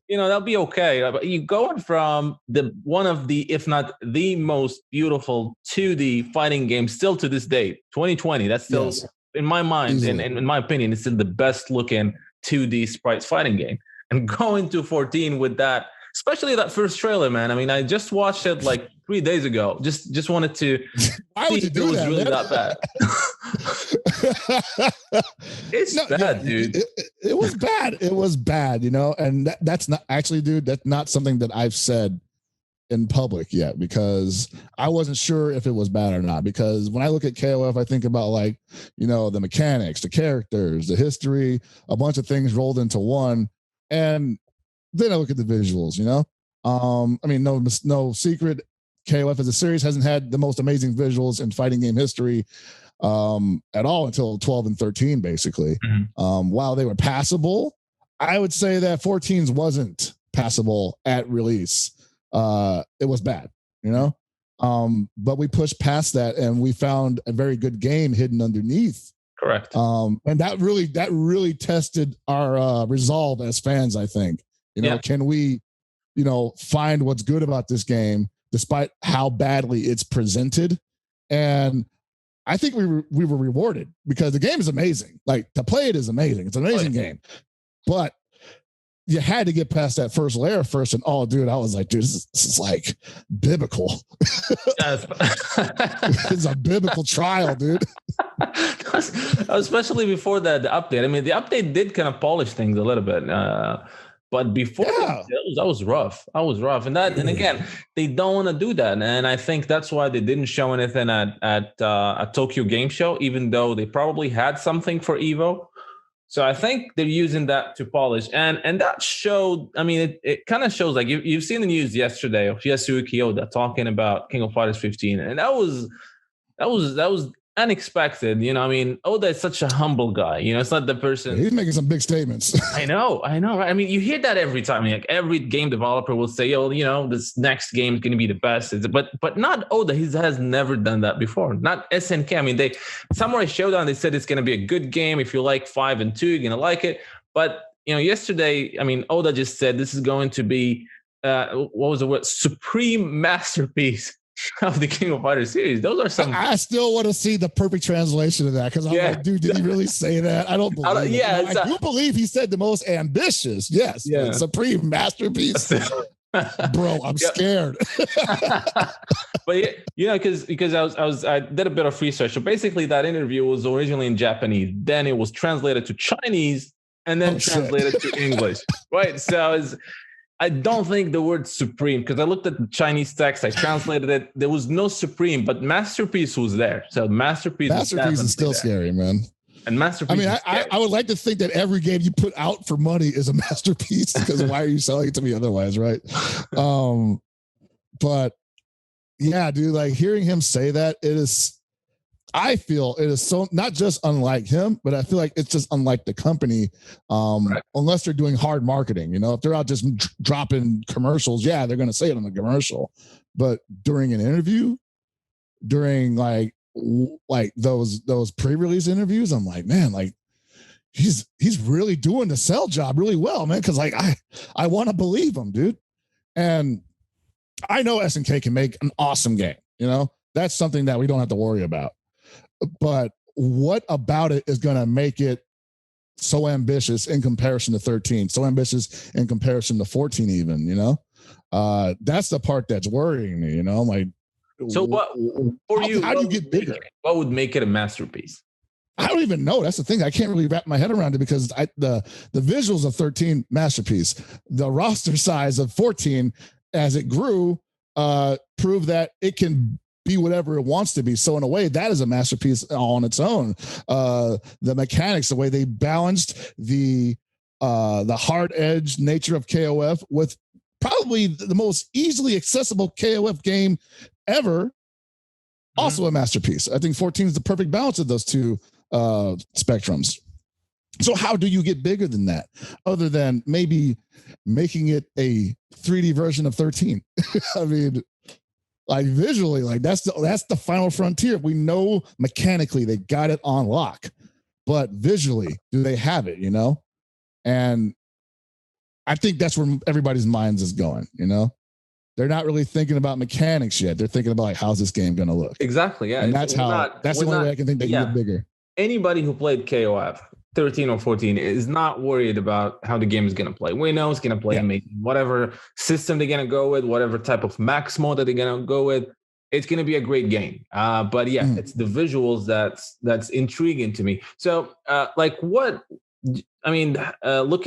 Speaker 1: You know, that'll be okay. But you going from one of the, if not the most beautiful 2D fighting game still to this day, 2020, that's still, in my mind, and in my opinion, it's still the best looking 2D sprites fighting game. And going to 14 with that, especially that first trailer, man. I mean, I just watched it like 3 days ago. Just wanted to
Speaker 2: Why would you do that,
Speaker 1: really that bad. It's bad, dude.
Speaker 2: It was bad. It was bad, you know. And that's not actually, dude. That's not something that I've said in public yet because I wasn't sure if it was bad or not. Because when I look at KOF, I think about like, you know, the mechanics, the characters, the history, a bunch of things rolled into one. And then I look at the visuals, you know. I mean, no secret, KOF as a series hasn't had the most amazing visuals in fighting game history at all until 12 and 13, basically. Mm-hmm. While they were passable, I would say that 14's wasn't passable at release. It was bad, you know. But we pushed past that and we found a very good game hidden underneath.
Speaker 1: Correct.
Speaker 2: And that really tested our resolve as fans, I think. You know, can we, you know, find what's good about this game despite how badly it's presented? And I think we were rewarded because the game is amazing. Like, to play it is amazing. It's an amazing game. But you had to get past that first layer first. And dude, I was like, dude, this is like biblical. It's a biblical trial, dude.
Speaker 1: Especially before the update. I mean, the update did kind of polish things a little bit. But before that was rough. And again, they don't want to do that. And I think that's why they didn't show anything at Tokyo Game Show, even though they probably had something for Evo. So I think they're using that to polish. And that showed, I mean, it kind of shows, like you've seen the news yesterday of Yasuaki Oda talking about King of Fighters 15. And that was unexpected. You know, I mean, Oda is such a humble guy. You know, it's not the person.
Speaker 2: He's making some big statements.
Speaker 1: I know, right? I mean, you hear that every time. Like, every game developer will say, "Oh, you know, this next game is going to be the best." But not Oda. He has never done that before. Not SNK. I mean, Samurai Showdown, they said it's going to be a good game. If you like 5 and 2, you're going to like it. But you know, yesterday, I mean, Oda just said this is going to be what was the word? Supreme masterpiece of the King of Fighters series. Those are some. I still
Speaker 2: want to see the perfect translation of that because I'm like, dude, did he really say that? I don't believe it.
Speaker 1: Yeah,
Speaker 2: I do believe he said the most ambitious. Yes, supreme masterpiece. Bro, I'm scared.
Speaker 1: But you know, because I did a bit of research. So basically, that interview was originally in Japanese, then it was translated to Chinese, and then translated to English. Right. So I don't think the word supreme, because I looked at the Chinese text, I translated it. There was no supreme, but masterpiece was there. So masterpiece
Speaker 2: is still scary, man.
Speaker 1: And masterpiece.
Speaker 2: I mean, I would like to think that every game you put out for money is a masterpiece, because why are you selling it to me otherwise, right? But yeah, dude, like hearing him say that, I feel it is so not just unlike him, but I feel like it's just unlike the company, unless they're doing hard marketing. You know, if they're out just dropping commercials, they're going to say it on the commercial. But during an interview, during like those pre-release interviews, I'm like, man, like he's really doing the sell job really well, man. Because like I want to believe him, dude. And I know SNK can make an awesome game. You know, that's something that we don't have to worry about. But what about it is going to make it so ambitious in comparison to 13, so ambitious in comparison to 14 even, you know? That's the part that's worrying me, you know? Like,
Speaker 1: So what for you?
Speaker 2: How do you get bigger?
Speaker 1: What would make it a masterpiece?
Speaker 2: I don't even know. That's the thing. I can't really wrap my head around it because the visuals of 13, masterpiece. The roster size of 14, as it grew, proved that it can be whatever it wants to be. So in a way, that is a masterpiece on its own. The mechanics, the way they balanced the hard edge nature of KOF with probably the most easily accessible KOF game ever. Also a masterpiece. I think 14 is the perfect balance of those two spectrums. So how do you get bigger than that other than maybe making it a 3D version of 13? I mean, like visually, like that's the final frontier. We know mechanically they got it on lock, but visually, do they have it, And I think that's where everybody's minds is going, They're not really thinking about mechanics yet. They're thinking about like, how's this game going to look?
Speaker 1: Exactly. Yeah.
Speaker 2: And that's the only way I can think they can get bigger.
Speaker 1: Anybody who played KOF 13 or 14 is not worried about how the game is going to play. We know it's going to play amazing. Whatever system they're going to go with, whatever type of max mode that they're going to go with, it's going to be a great game. But yeah, it's the visuals that's intriguing to me. So looking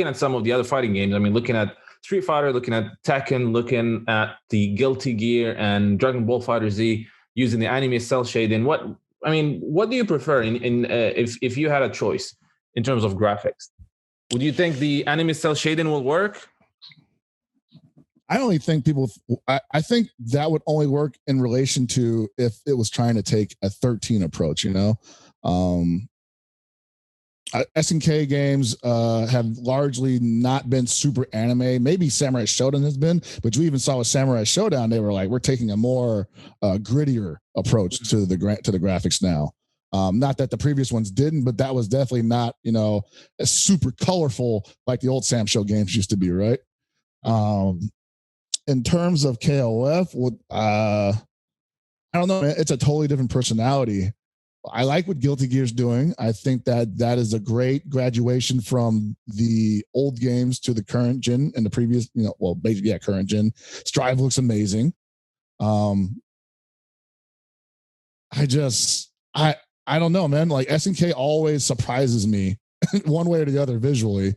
Speaker 1: at some of the other fighting games, looking at Street Fighter, looking at Tekken, looking at the Guilty Gear and Dragon Ball FighterZ using the anime cell shading. What do you prefer if you had a choice in terms of graphics? Would you think the anime cell shading will work?
Speaker 2: I only think I think that would only work in relation to if it was trying to take a 13 approach, SNK games have largely not been super anime. Maybe Samurai Shodown has been, but you even saw with Samurai Shodown, they were like, we're taking a more grittier approach to the graphics now. Not that the previous ones didn't, but that was definitely not, as super colorful like the old Sam Show games used to be, right? In terms of KOF, I don't know, man. It's a totally different personality. I like what Guilty Gear's doing. I think that is a great graduation from the old games to the current gen and the previous, current gen. Strive looks amazing. I don't know, man. Like SNK always surprises me one way or the other visually.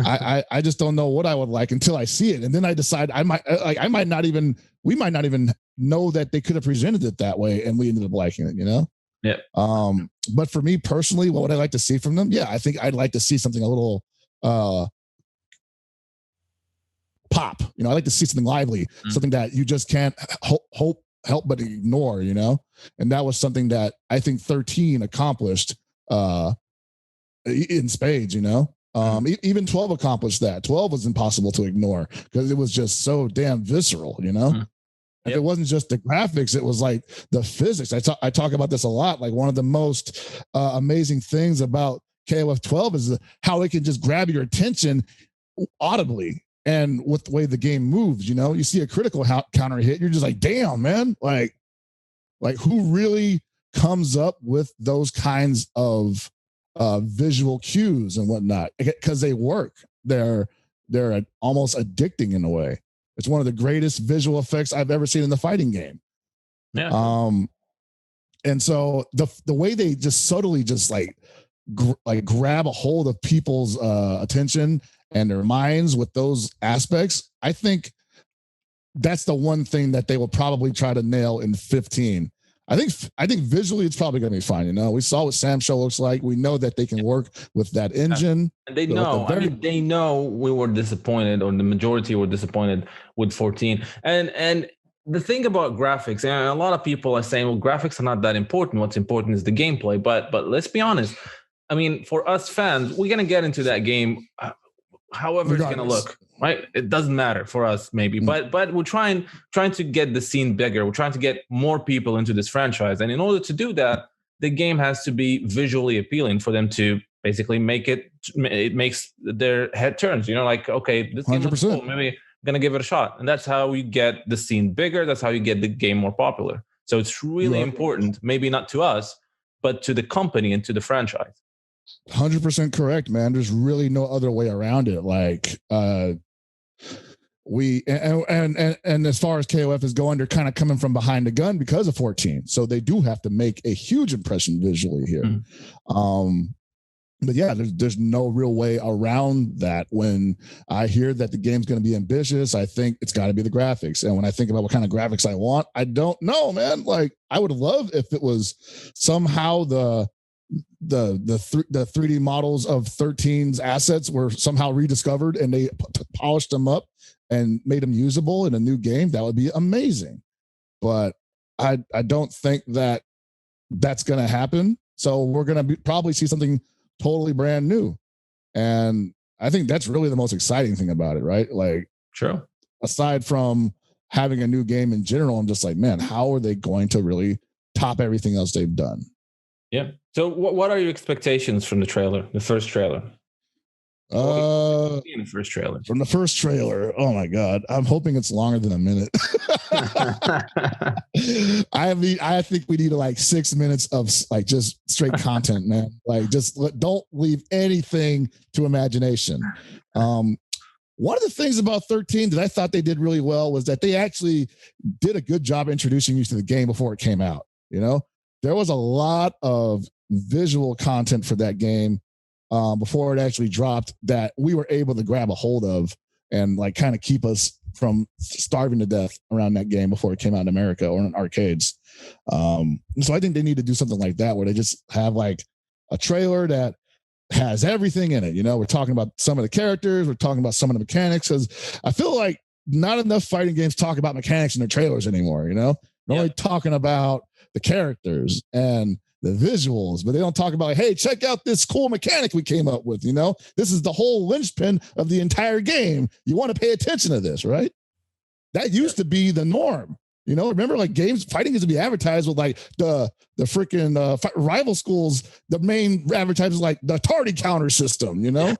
Speaker 2: I just don't know what I would like until I see it. And then I decide we might not even know that they could have presented it that way. And we ended up liking it,
Speaker 1: Yeah.
Speaker 2: But for me personally, what would I like to see from them? Yeah, I think I'd like to see something a little pop. I'd like to see something lively, something that you just can't help but ignore, and that was something that I think 13 accomplished in spades, even 12 accomplished that. 12 was impossible to ignore because it was just so damn visceral, If it wasn't just the graphics, it was like the physics. I talk about this a lot. Like one of the most amazing things about KOF 12 is how it can just grab your attention audibly and with the way the game moves. You see a critical counter hit, you're just like, damn, man, like who really comes up with those kinds of visual cues and whatnot? Because they work. They're almost addicting in a way. It's one of the greatest visual effects I've ever seen in the fighting game.
Speaker 1: Yeah.
Speaker 2: And so the way they just subtly just like grab a hold of people's attention and their minds with those aspects, I think that's the one thing that they will probably try to nail in 15. I think visually it's probably going to be fine. We saw what Sam Show looks like. We know that they can work with that engine.
Speaker 1: And they know. They know we were disappointed, or the majority were disappointed with 14. And the thing about graphics, and a lot of people are saying, well, graphics are not that important. What's important is the gameplay. But let's be honest. For us fans, we're going to get into that game however it's going to look. Right, it doesn't matter for us, maybe, but we're trying to get the scene bigger. We're trying to get more people into this franchise, and in order to do that, the game has to be visually appealing for them to basically make it. It makes their head turns. Okay, this game looks cool. Maybe I'm gonna give it a shot, and that's how you get the scene bigger. That's how you get the game more popular. So it's really important, maybe not to us, but to the company and to the franchise.
Speaker 2: 100% correct, man. There's really no other way around it. Like, and as far as KOF is going, they're kind of coming from behind the gun because of 14. So they do have to make a huge impression visually here. But yeah, there's no real way around that. When I hear that the game's going to be ambitious, I think it's got to be the graphics. And when I think about what kind of graphics I want, I don't know, man. Like, I would love if it was somehow the 3D models of 13's assets were somehow rediscovered and they polished them up and made them usable in a new game. That would be amazing. But I don't think that that's going to happen. So we're going to probably see something totally brand new. And I think that's really the most exciting thing about it, right? Like,
Speaker 1: true.
Speaker 2: Aside from having a new game in general, I'm just like, man, how are they going to really top everything else they've done?
Speaker 1: Yeah. So what are your expectations from the trailer, the first trailer? In the first trailer.
Speaker 2: From the first trailer, oh my God, I'm hoping it's longer than a minute. I think we need like 6 minutes of like just straight content, man. Like, just don't leave anything to imagination. One of the things about 13 that I thought they did really well was that they actually did a good job introducing you to the game before it came out. You know, there was a lot of visual content for that game before it actually dropped that we were able to grab a hold of and like kind of keep us from starving to death around that game before it came out in America or in arcades. So I think they need to do something like that where they just have like a trailer that has everything in it. You know, we're talking about some of the characters, we're talking about some of the mechanics, because I feel like not enough fighting games talk about mechanics in their trailers anymore. You know, they're only talking about the characters and the visuals, but they don't talk about like, hey, check out this cool mechanic we came up with. You know, this is the whole linchpin of the entire game. You want to pay attention to this, right? That used to be the norm. You know, remember, like, fighting used to be advertised with like the freaking rival schools. The main advertisers like the tardy counter system. You know,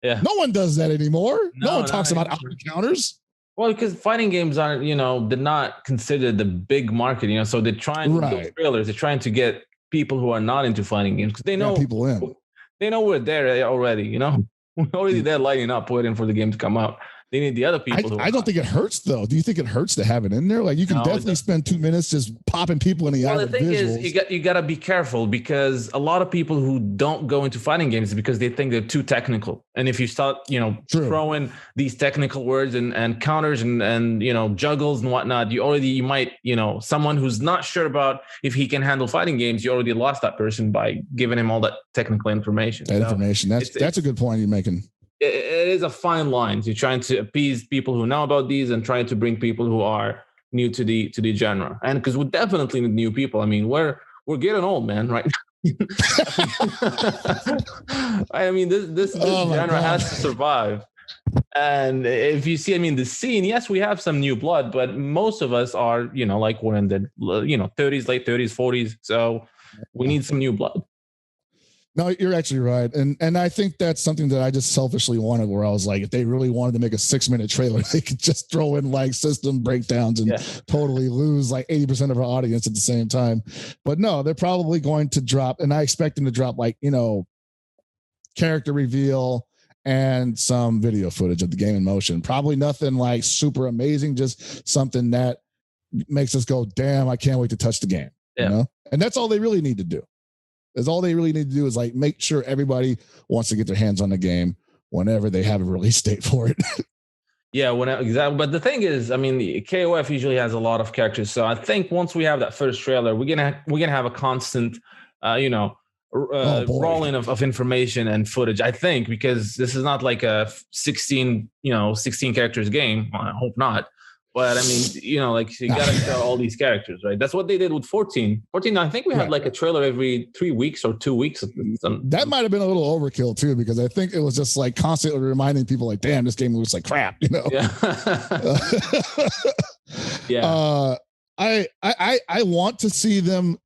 Speaker 2: no one does that anymore. No one talks about tardy counters.
Speaker 1: Well, because fighting games aren't, they're not considered the big market. You know, so they're trying those trailers. They're trying to get people who are not into fighting games because they know
Speaker 2: people in.
Speaker 1: They know we're there already. You know, we're already there lighting up, waiting for the game to come out. They need the other people.
Speaker 2: I don't think it hurts though. Do you think it hurts to have it in there? Like, you can definitely spend 2 minutes just popping people in the eye.
Speaker 1: Well, the thing is, you got to be careful because a lot of people who don't go into fighting games is because they think they're too technical. And if you start, throwing these technical words and counters and juggles and whatnot, you might, someone who's not sure about if he can handle fighting games, you already lost that person by giving him all that technical information.
Speaker 2: That's a good point you're making.
Speaker 1: It is a fine line. You're trying to appease people who know about these and trying to bring people who are new to the genre. And because we definitely need new people. I mean, we're getting old, man, right? I mean, this genre has to survive. And if you see, I mean, the scene, yes, we have some new blood, but most of us are, like we're in the 30s, late 30s, 40s. So we need some new blood.
Speaker 2: No, you're actually right. And I think that's something that I just selfishly wanted, where I was like, if they really wanted to make a 6-minute trailer, they could just throw in like system breakdowns and totally lose like 80% of our audience at the same time. But no, they're probably going to drop, and I expect them to drop like, character reveal and some video footage of the game in motion. Probably nothing like super amazing, just something that makes us go, damn, I can't wait to touch the game. And that's all they really need to do. Is all they really need to do is like make sure everybody wants to get their hands on the game whenever they have a release date for it.
Speaker 1: Exactly. But the thing is, I mean, the KOF usually has a lot of characters, so I think once we have that first trailer, we're gonna have a constant, rolling of information and footage. I think because this is not like a 16 characters game. I hope not. But I mean, you got to show all these characters, right? That's what they did with 14. 14, I think we had like a trailer every 3 weeks or 2 weeks.
Speaker 2: That might have been a little overkill too, because I think it was just like constantly reminding people like, damn, this game looks like crap,
Speaker 1: Yeah.
Speaker 2: I want to see them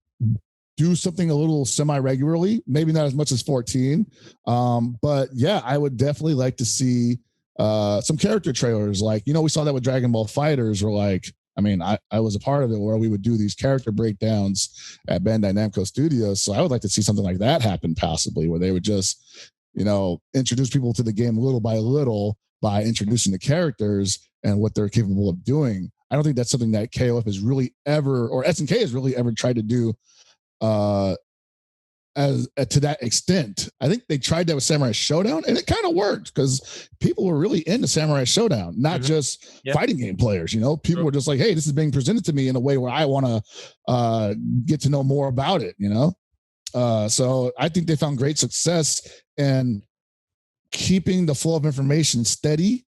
Speaker 2: do something a little semi-regularly, maybe not as much as 14. But yeah, I would definitely like to see some character trailers. Like, we saw that with Dragon Ball FighterZ, or like, I mean, I was a part of it where we would do these character breakdowns at Bandai Namco Studios. So I would like to see something like that happen possibly, where they would just, introduce people to the game little by little by introducing the characters and what they're capable of doing. I don't think that's something that KOF has really ever, or SNK has really ever tried to do to that extent. I think they tried that with Samurai Showdown, and it kind of worked because people were really into Samurai Showdown, not just fighting game players. People were just like, hey, this is being presented to me in a way where I want to get to know more about it. So I think they found great success in keeping the flow of information steady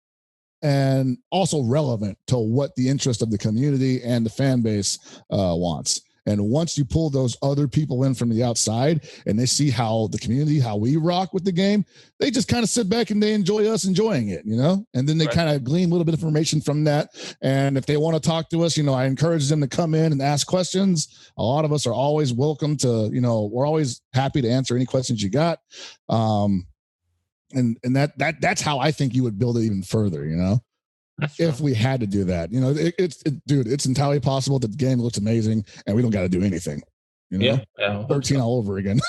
Speaker 2: and also relevant to what the interest of the community and the fan base wants. And once you pull those other people in from the outside and they see how the community, how we rock with the game, they just kind of sit back and they enjoy us enjoying it, and then they kind of glean a little bit of information from that. And if they want to talk to us, I encourage them to come in and ask questions. A lot of us are always welcome to, we're always happy to answer any questions you got. And that's how I think you would build it even further, if we had to do that. Dude, it's entirely possible that the game looks amazing and we don't got to do anything.
Speaker 1: Yeah,
Speaker 2: 13 all over again.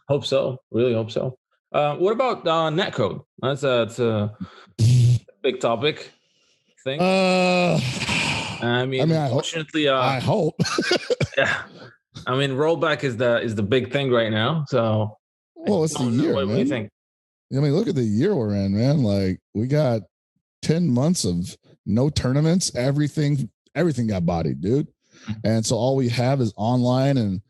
Speaker 1: Hope so. Really hope so. What about Netcode? That's a big topic. Unfortunately,
Speaker 2: I hope.
Speaker 1: Yeah, rollback is the big thing right now. So,
Speaker 2: it's the year.
Speaker 1: What do you think?
Speaker 2: Look at the year we're in, man. Like, we got 10 months of no tournaments. Everything got bodied, dude. And so all we have is online, and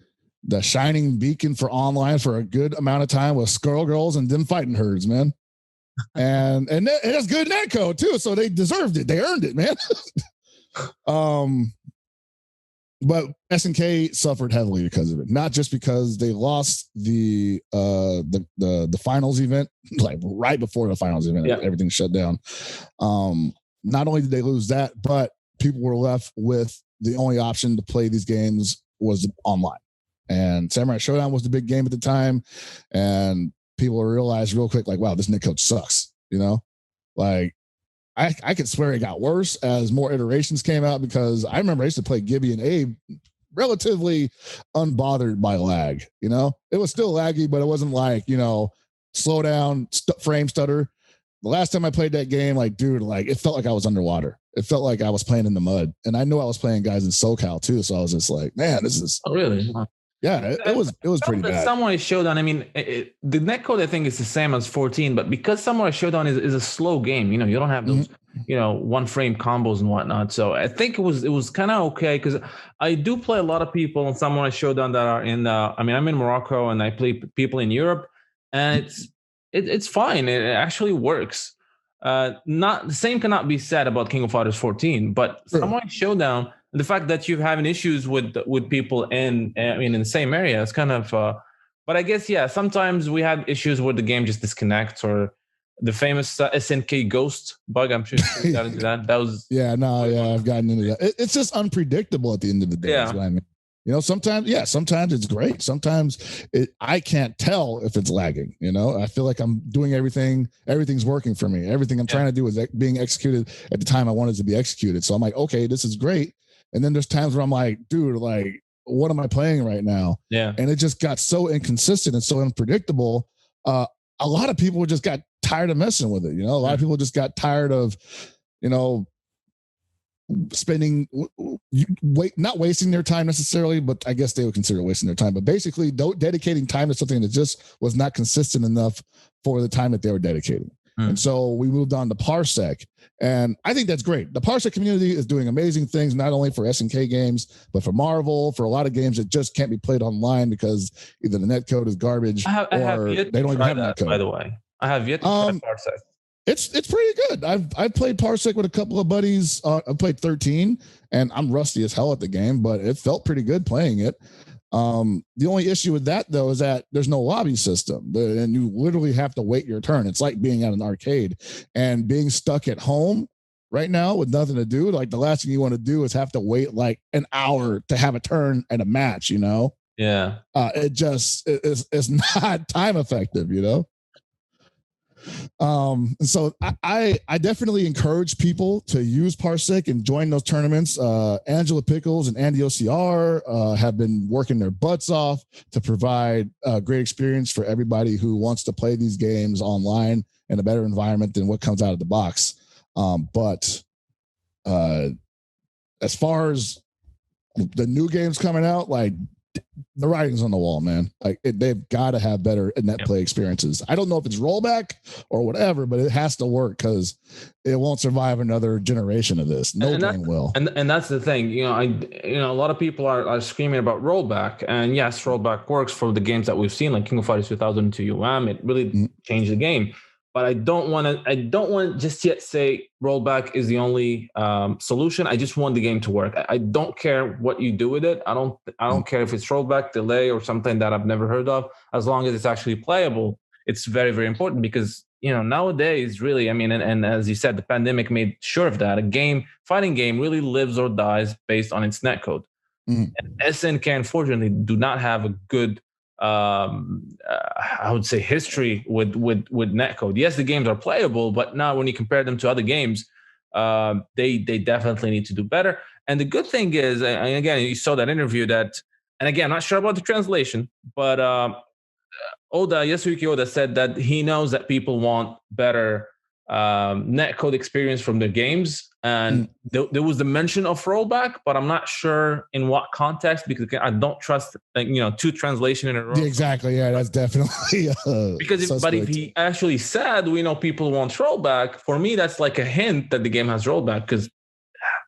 Speaker 2: the shining beacon for online for a good amount of time was Skull Girls and them fighting herds, man. And that's good Netcode too. So they deserved it. They earned it, man. But SNK suffered heavily because of it. Not just because they lost the finals event, like right before the finals event, everything shut down. Not only did they lose that, but people were left with the only option to play these games was online. And Samurai Showdown was the big game at the time. And people realized real quick, like, wow, this Netcode sucks. Like, I could swear it got worse as more iterations came out, because I remember I used to play Gibby and Abe relatively unbothered by lag. It was still laggy, but it wasn't like, slow down, frame stutter. The last time I played that game, like, dude, like, it felt like I was underwater. It felt like I was playing in the mud. And I knew I was playing guys in SoCal too. So I was just like, man, this is.
Speaker 1: Oh, really?
Speaker 2: Yeah, it was pretty bad.
Speaker 1: Samurai Showdown, the Netcode, I think, is the same as 14, but because Samurai Showdown is a slow game, you don't have those, one frame combos and whatnot. So I think it was kind of okay, because I do play a lot of people in Samurai Showdown that are in I'm in Morocco, and I play people in Europe, and it's fine. It actually works. Not the same cannot be said about King of Fighters 14, but Samurai Showdown, the fact that you're having issues with people in the same area is kind of but I guess sometimes we had issues where the game just disconnects, or the famous SNK ghost bug. I'm sure you got into that. That was
Speaker 2: I've gotten into that. It's just unpredictable at the end of the day. Is what I mean. Sometimes it's great. Sometimes I can't tell if it's lagging. I feel like I'm doing everything's working for me. Everything I'm trying to do is being executed at the time I wanted to be executed. So I'm like, okay, this is great. And then there's times where I'm like, dude, like, what am I playing right now?
Speaker 1: Yeah.
Speaker 2: And it just got so inconsistent and so unpredictable. A lot of people just got tired of messing with it. A lot of people just got tired of, spending not wasting their time necessarily, but I guess they would consider wasting their time, but basically dedicating time to something that just was not consistent enough for the time that they were dedicating. And so we moved on to Parsec, and I think that's great. The Parsec community is doing amazing things, not only for SNK games, but for Marvel, for a lot of games that just can't be played online because either the netcode is garbage or they don't even have netcode.
Speaker 1: By the way, I have yet to try Parsec.
Speaker 2: It's pretty good. I've played Parsec with a couple of buddies. I've played 13, and I'm rusty as hell at the game, but it felt pretty good playing it. The only issue with that, though, is that there's no lobby system, and you literally have to wait your turn. It's like being at an arcade and being stuck at home right now with nothing to do. Like, the last thing you want to do is have to wait like an hour to have a turn at a match.
Speaker 1: Yeah.
Speaker 2: It's not time effective. So I definitely encourage people to use Parsec and join those tournaments. Angela Pickles and Andy OCR have been working their butts off to provide a great experience for everybody who wants to play these games online in a better environment than what comes out of the box. But As far as the new games coming out, like the writing's on the wall, man. Like they've got to have better net play experiences. I don't know if it's rollback or whatever, but it has to work because it won't survive another generation of this. No game will.
Speaker 1: And that's the thing. A lot of people are screaming about rollback, and yes, rollback works for the games that we've seen, like King of Fighters 2002 UM. It really changed the game. But I don't want to just yet say rollback is the only solution. I just want the game to work. I don't care what you do with it. I don't care if it's rollback, delay, or something that I've never heard of. As long as it's actually playable, it's very, very important because nowadays, really, I mean, and as you said, the pandemic made sure of that. Fighting game really lives or dies based on its netcode. And SNK, unfortunately, do not have a good I would say history with netcode. Yes, the games are playable, but now when you compare them to other games, they definitely need to do better. And the good thing is, and again, you saw that interview and again, I'm not sure about the translation, but Yasuki Oda said that he knows that people want better netcode experience from their games. And there was the mention of rollback, but I'm not sure in what context because I don't trust two translation in a row.
Speaker 2: Exactly. Yeah, that's definitely
Speaker 1: because if he actually said people want rollback, for me that's like a hint that the game has rollback because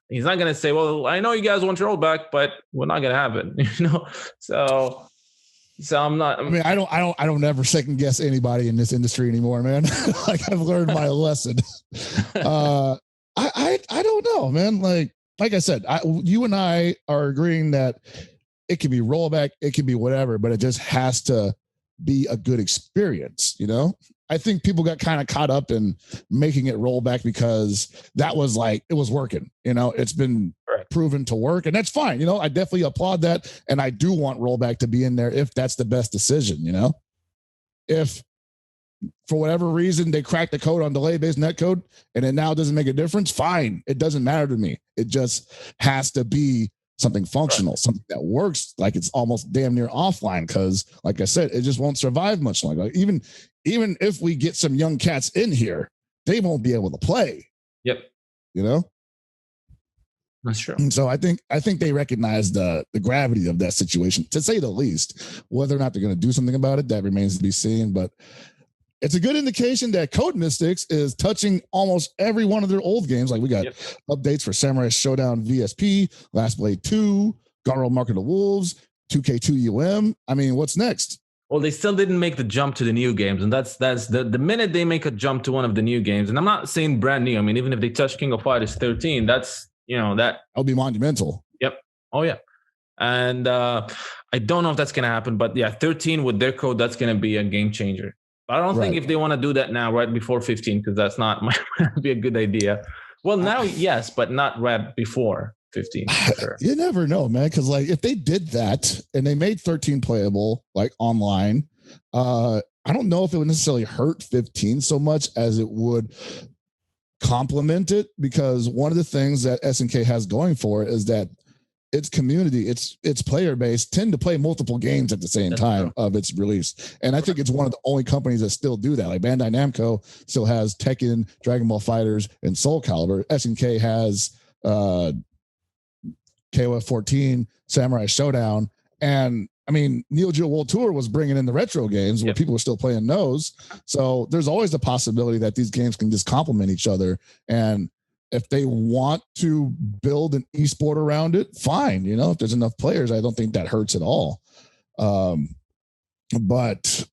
Speaker 1: he's not going to say, well, I know you guys want rollback, but we're not going to have it. So I'm not.
Speaker 2: I mean, I don't ever second guess anybody in this industry anymore, man. Like I've learned my lesson. I don't know, man. Like I said, you and I are agreeing that it can be rollback, it can be whatever, but it just has to be a good experience. I think people got kind of caught up in making it rollback because that was like it was working. It's been proven to work, and that's fine. I definitely applaud that, and I do want rollback to be in there if that's the best decision. If for whatever reason they crack the code on delay-based netcode and it now doesn't make a difference, fine. It doesn't matter to me. It just has to be something functional, something that works, like it's almost damn near offline. Because, like I said, it just won't survive much longer. Like, even if we get some young cats in here, they won't be able to play.
Speaker 1: Yep. That's true.
Speaker 2: And so I think they recognize the gravity of that situation, to say the least. Whether or not they're going to do something about it, that remains to be seen. But it's a good indication that Code Mystics is touching almost every one of their old games. Like we got updates for Samurai Showdown VSP, Last Blade 2, Garo Mark of the Wolves, 2K2 UM. I mean, what's next?
Speaker 1: Well, they still didn't make the jump to the new games, and that's the minute they make a jump to one of the new games. And I'm not saying brand new. I mean, even if they touch King of Fighters 13, that's
Speaker 2: that'll be monumental.
Speaker 1: Yep. Oh yeah. And I don't know if that's going to happen, but yeah, 13 with their code, that's going to be a game changer. But I don't think if they want to do that now, right before 15, because that's not might be a good idea. Well, now yes, but not right before 15. Sure.
Speaker 2: You never know, man. Because like if they did that and they made 13 playable, like online, I don't know if it would necessarily hurt 15 so much as it would complement it, because one of the things that SNK has going for it is that its community, its player base tend to play multiple games at the same time of its release. And I think it's one of the only companies that still do that. Like Bandai Namco still has Tekken, Dragon Ball FighterZ, and Soul Calibur. SNK has KOF 14, Samurai Showdown. And I mean, Neo Geo World Tour was bringing in the retro games where people are still playing those. So there's always the possibility that these games can just complement each other. And if they want to build an esport around it, fine. If there's enough players, I don't think that hurts at all. But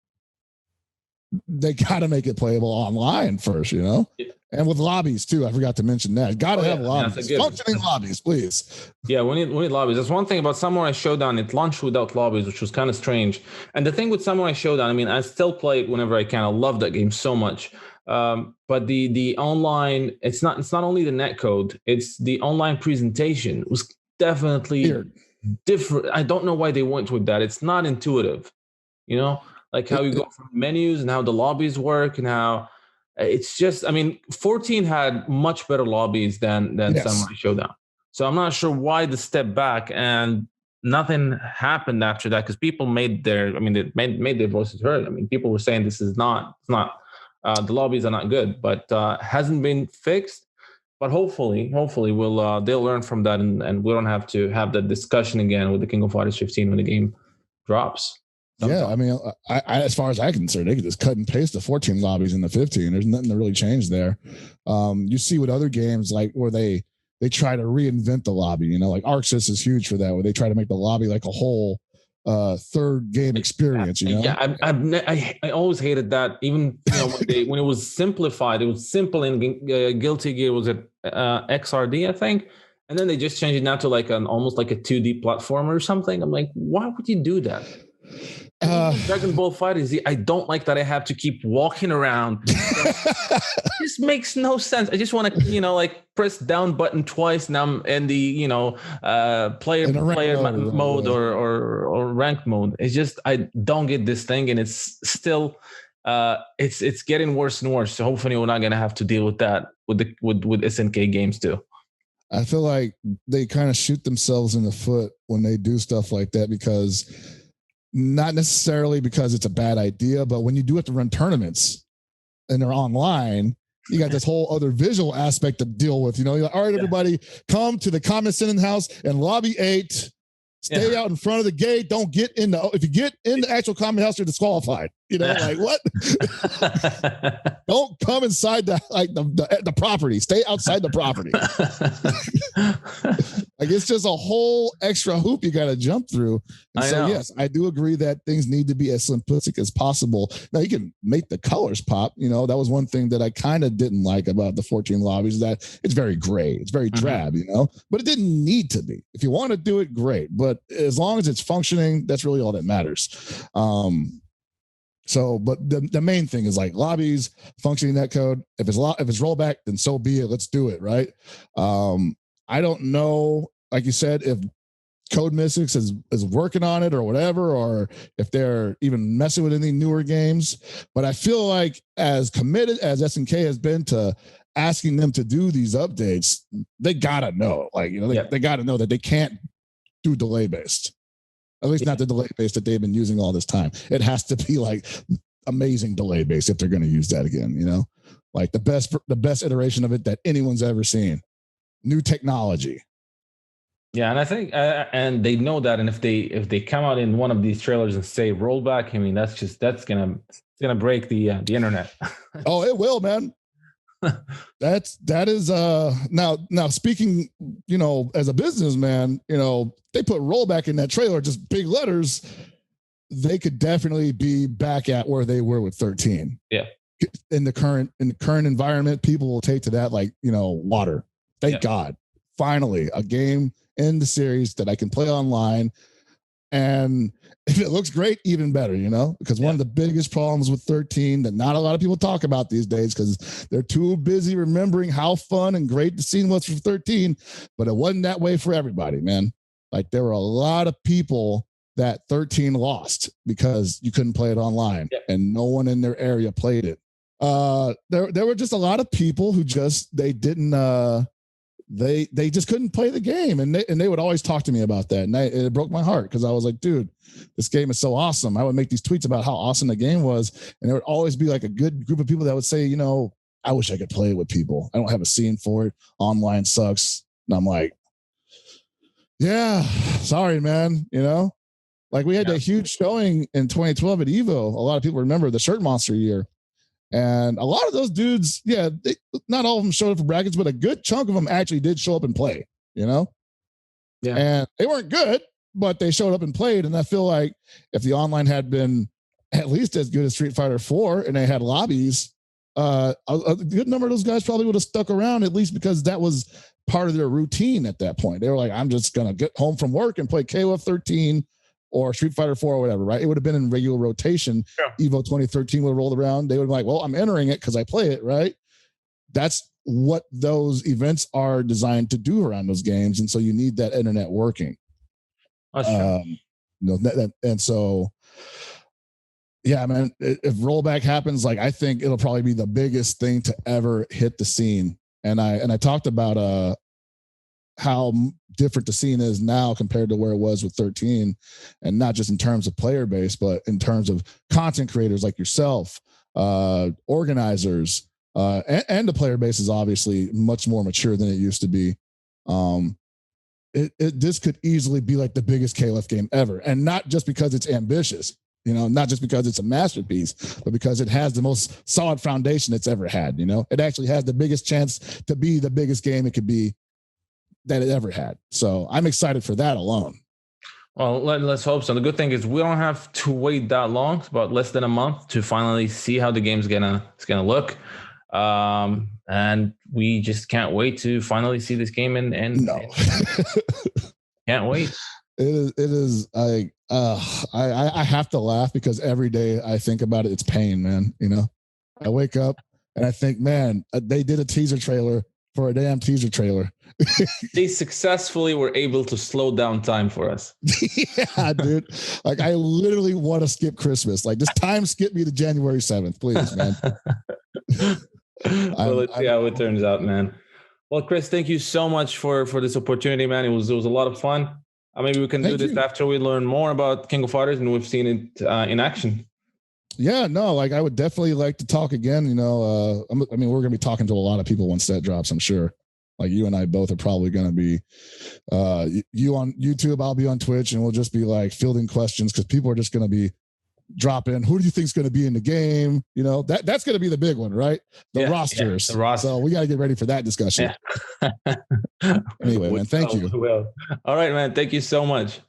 Speaker 2: they got to make it playable online first, and with lobbies too. I forgot to mention that. Got to have lobbies, functioning lobbies, please.
Speaker 1: Yeah, we need lobbies. That's one thing about Samurai Showdown. It launched without lobbies, which was kind of strange. And the thing with Samurai Showdown, I mean, I still play it whenever I can. I love that game so much. But the online, it's not only the netcode, it's the online presentation. It was definitely weird. Different. I don't know why they went with that. It's not intuitive, like how you go from menus and how the lobbies work and how it's just, I mean, 14 had much better lobbies than Samurai Showdown. So I'm not sure why the step back, and nothing happened after that because people made their voices heard. I mean, people were saying this is not, it's not, the lobbies are not good, but hasn't been fixed. But hopefully we'll they'll learn from that, and we don't have to have that discussion again with the King of Fighters 15 when the game drops.
Speaker 2: Yeah, I mean, as far as I'm concerned, they could just cut and paste the 14 lobbies in the 15. There's nothing to really change there. You see with other games like where they try to reinvent the lobby. You know, like Arc Sys is huge for that, where they try to make the lobby like a whole third game experience. You know,
Speaker 1: yeah, I always hated that. Even when it was simplified, it was simple in Guilty Gear. Was it XRD, I think? And then they just changed it now to like almost like a 2D platformer or something. I'm like, why would you do that? Dragon Ball FighterZ, I don't like that I have to keep walking around. This makes no sense. I just want to, like press down button twice. Now I'm in the, player mode or ranked mode. It's just I don't get this thing, and it's still it's getting worse and worse. So hopefully we're not gonna have to deal with that with SNK games too.
Speaker 2: I feel like they kind of shoot themselves in the foot when they do stuff like that, because not necessarily because it's a bad idea, but when you do have to run tournaments and they're online, you got this whole other visual aspect to deal with. You're like, all right, everybody, come to the Condescending House and lobby 8. Stay out in front of the gate. Don't get in the. If you get in the actual common house, you're disqualified. Like what? Don't come inside the property. Stay outside the property. Like it's just a whole extra hoop you got to jump through. And so yes, I do agree that things need to be as simplistic as possible. Now you can make the colors pop. That was one thing that I kind of didn't like about the 14 lobbies, that it's very gray. It's very drab. But it didn't need to be. If you want to do it, great. But as long as it's functioning, that's really all that matters. But the main thing is like lobbies, functioning netcode. If it's rollback, then so be it. Let's do it, right? I don't know, like you said, if Code Mystics is working on it or whatever, or if they're even messing with any newer games. But I feel like as committed as SNK has been to asking them to do these updates, they gotta know, they gotta know that they can't do delay based. At least not the delay base that they've been using all this time. It has to be like amazing delay base if they're going to use that again, like the best iteration of it that anyone's ever seen. New technology.
Speaker 1: Yeah, and I think and they know that, and if they come out in one of these trailers and say rollback, I mean that's gonna break the internet.
Speaker 2: Oh, it will, man. That is now speaking, as a businessman, they put rollback in that trailer, just big letters. They could definitely be back at where they were with 13.
Speaker 1: Yeah.
Speaker 2: In the current environment, people will take to that like, water. Thank God. Finally, a game in the series that I can play online. And if it looks great, even better, because one of the biggest problems with 13 that not a lot of people talk about these days, because they're too busy remembering how fun and great the scene was for 13, but it wasn't that way for everybody, man. Like there were a lot of people that 13 lost because you couldn't play it online and no one in their area played it. There were just a lot of people who they didn't, they just couldn't play the game, and they would always talk to me about that, and it broke my heart because I was like, dude, this game is so awesome. I would make these tweets about how awesome the game was, and there would always be like a good group of people that would say, I wish I could play it with people. I don't have a scene for it. Online sucks. And I'm like, yeah, sorry, man. Like we had that huge showing in 2012 at Evo. A lot of people remember the Shirt Monster year. And a lot of those dudes, not all of them showed up for brackets, but a good chunk of them actually did show up and play, Yeah. And they weren't good, but they showed up and played. And I feel like if the online had been at least as good as Street Fighter 4 and they had lobbies, a good number of those guys probably would have stuck around, at least because that was part of their routine at that point. They were like, I'm just going to get home from work and play KOF 13 or Street Fighter 4 or whatever, right? It would have been in regular rotation. Yeah. Evo 2013 would have rolled around. They would be like, well, I'm entering it because I play it, right? That's what those events are designed to do around those games. And so you need that internet working. And so, yeah, man, if rollback happens, like I think it'll probably be the biggest thing to ever hit the scene. And I talked about how different the scene is now compared to where it was with 13, and not just in terms of player base, but in terms of content creators like yourself, organizers, And the player base is obviously much more mature than it used to be. This could easily be like the biggest KOF game ever, and not just because it's ambitious, not just because it's a masterpiece, but because it has the most solid foundation it's ever had. It actually has the biggest chance to be the biggest game it could be that it ever had. So I'm excited for that alone.
Speaker 1: Well, let's hope so. The good thing is we don't have to wait that long. It's about less than a month to finally see how the game's gonna look. And we just can't wait to finally see this game and can't wait.
Speaker 2: It is I have to laugh because every day I think about it, it's pain, man. I wake up and I think, man, they did a teaser trailer for a damn teaser trailer.
Speaker 1: They successfully were able to slow down time for us.
Speaker 2: Yeah, dude. Like, I literally want to skip Christmas. Like, just time skip me to January 7th, please, man.
Speaker 1: Well, let's see how it turns out, man. Well, Chris, thank you so much for this opportunity, man. It was a lot of fun. Maybe we can do this after we learn more about King of Fighters and we've seen it in action.
Speaker 2: Yeah, no, like I would definitely like to talk again. We're going to be talking to a lot of people once that drops, I'm sure. Like, you and I both are probably going to be you on YouTube, I'll be on Twitch, and we'll just be like fielding questions because people are just going to be dropping. Who do you think is going to be in the game? That's going to be the big one, right? The rosters. The roster. So we got to get ready for that discussion. Yeah. Anyway, man, thank you.
Speaker 1: All right, man. Thank you so much.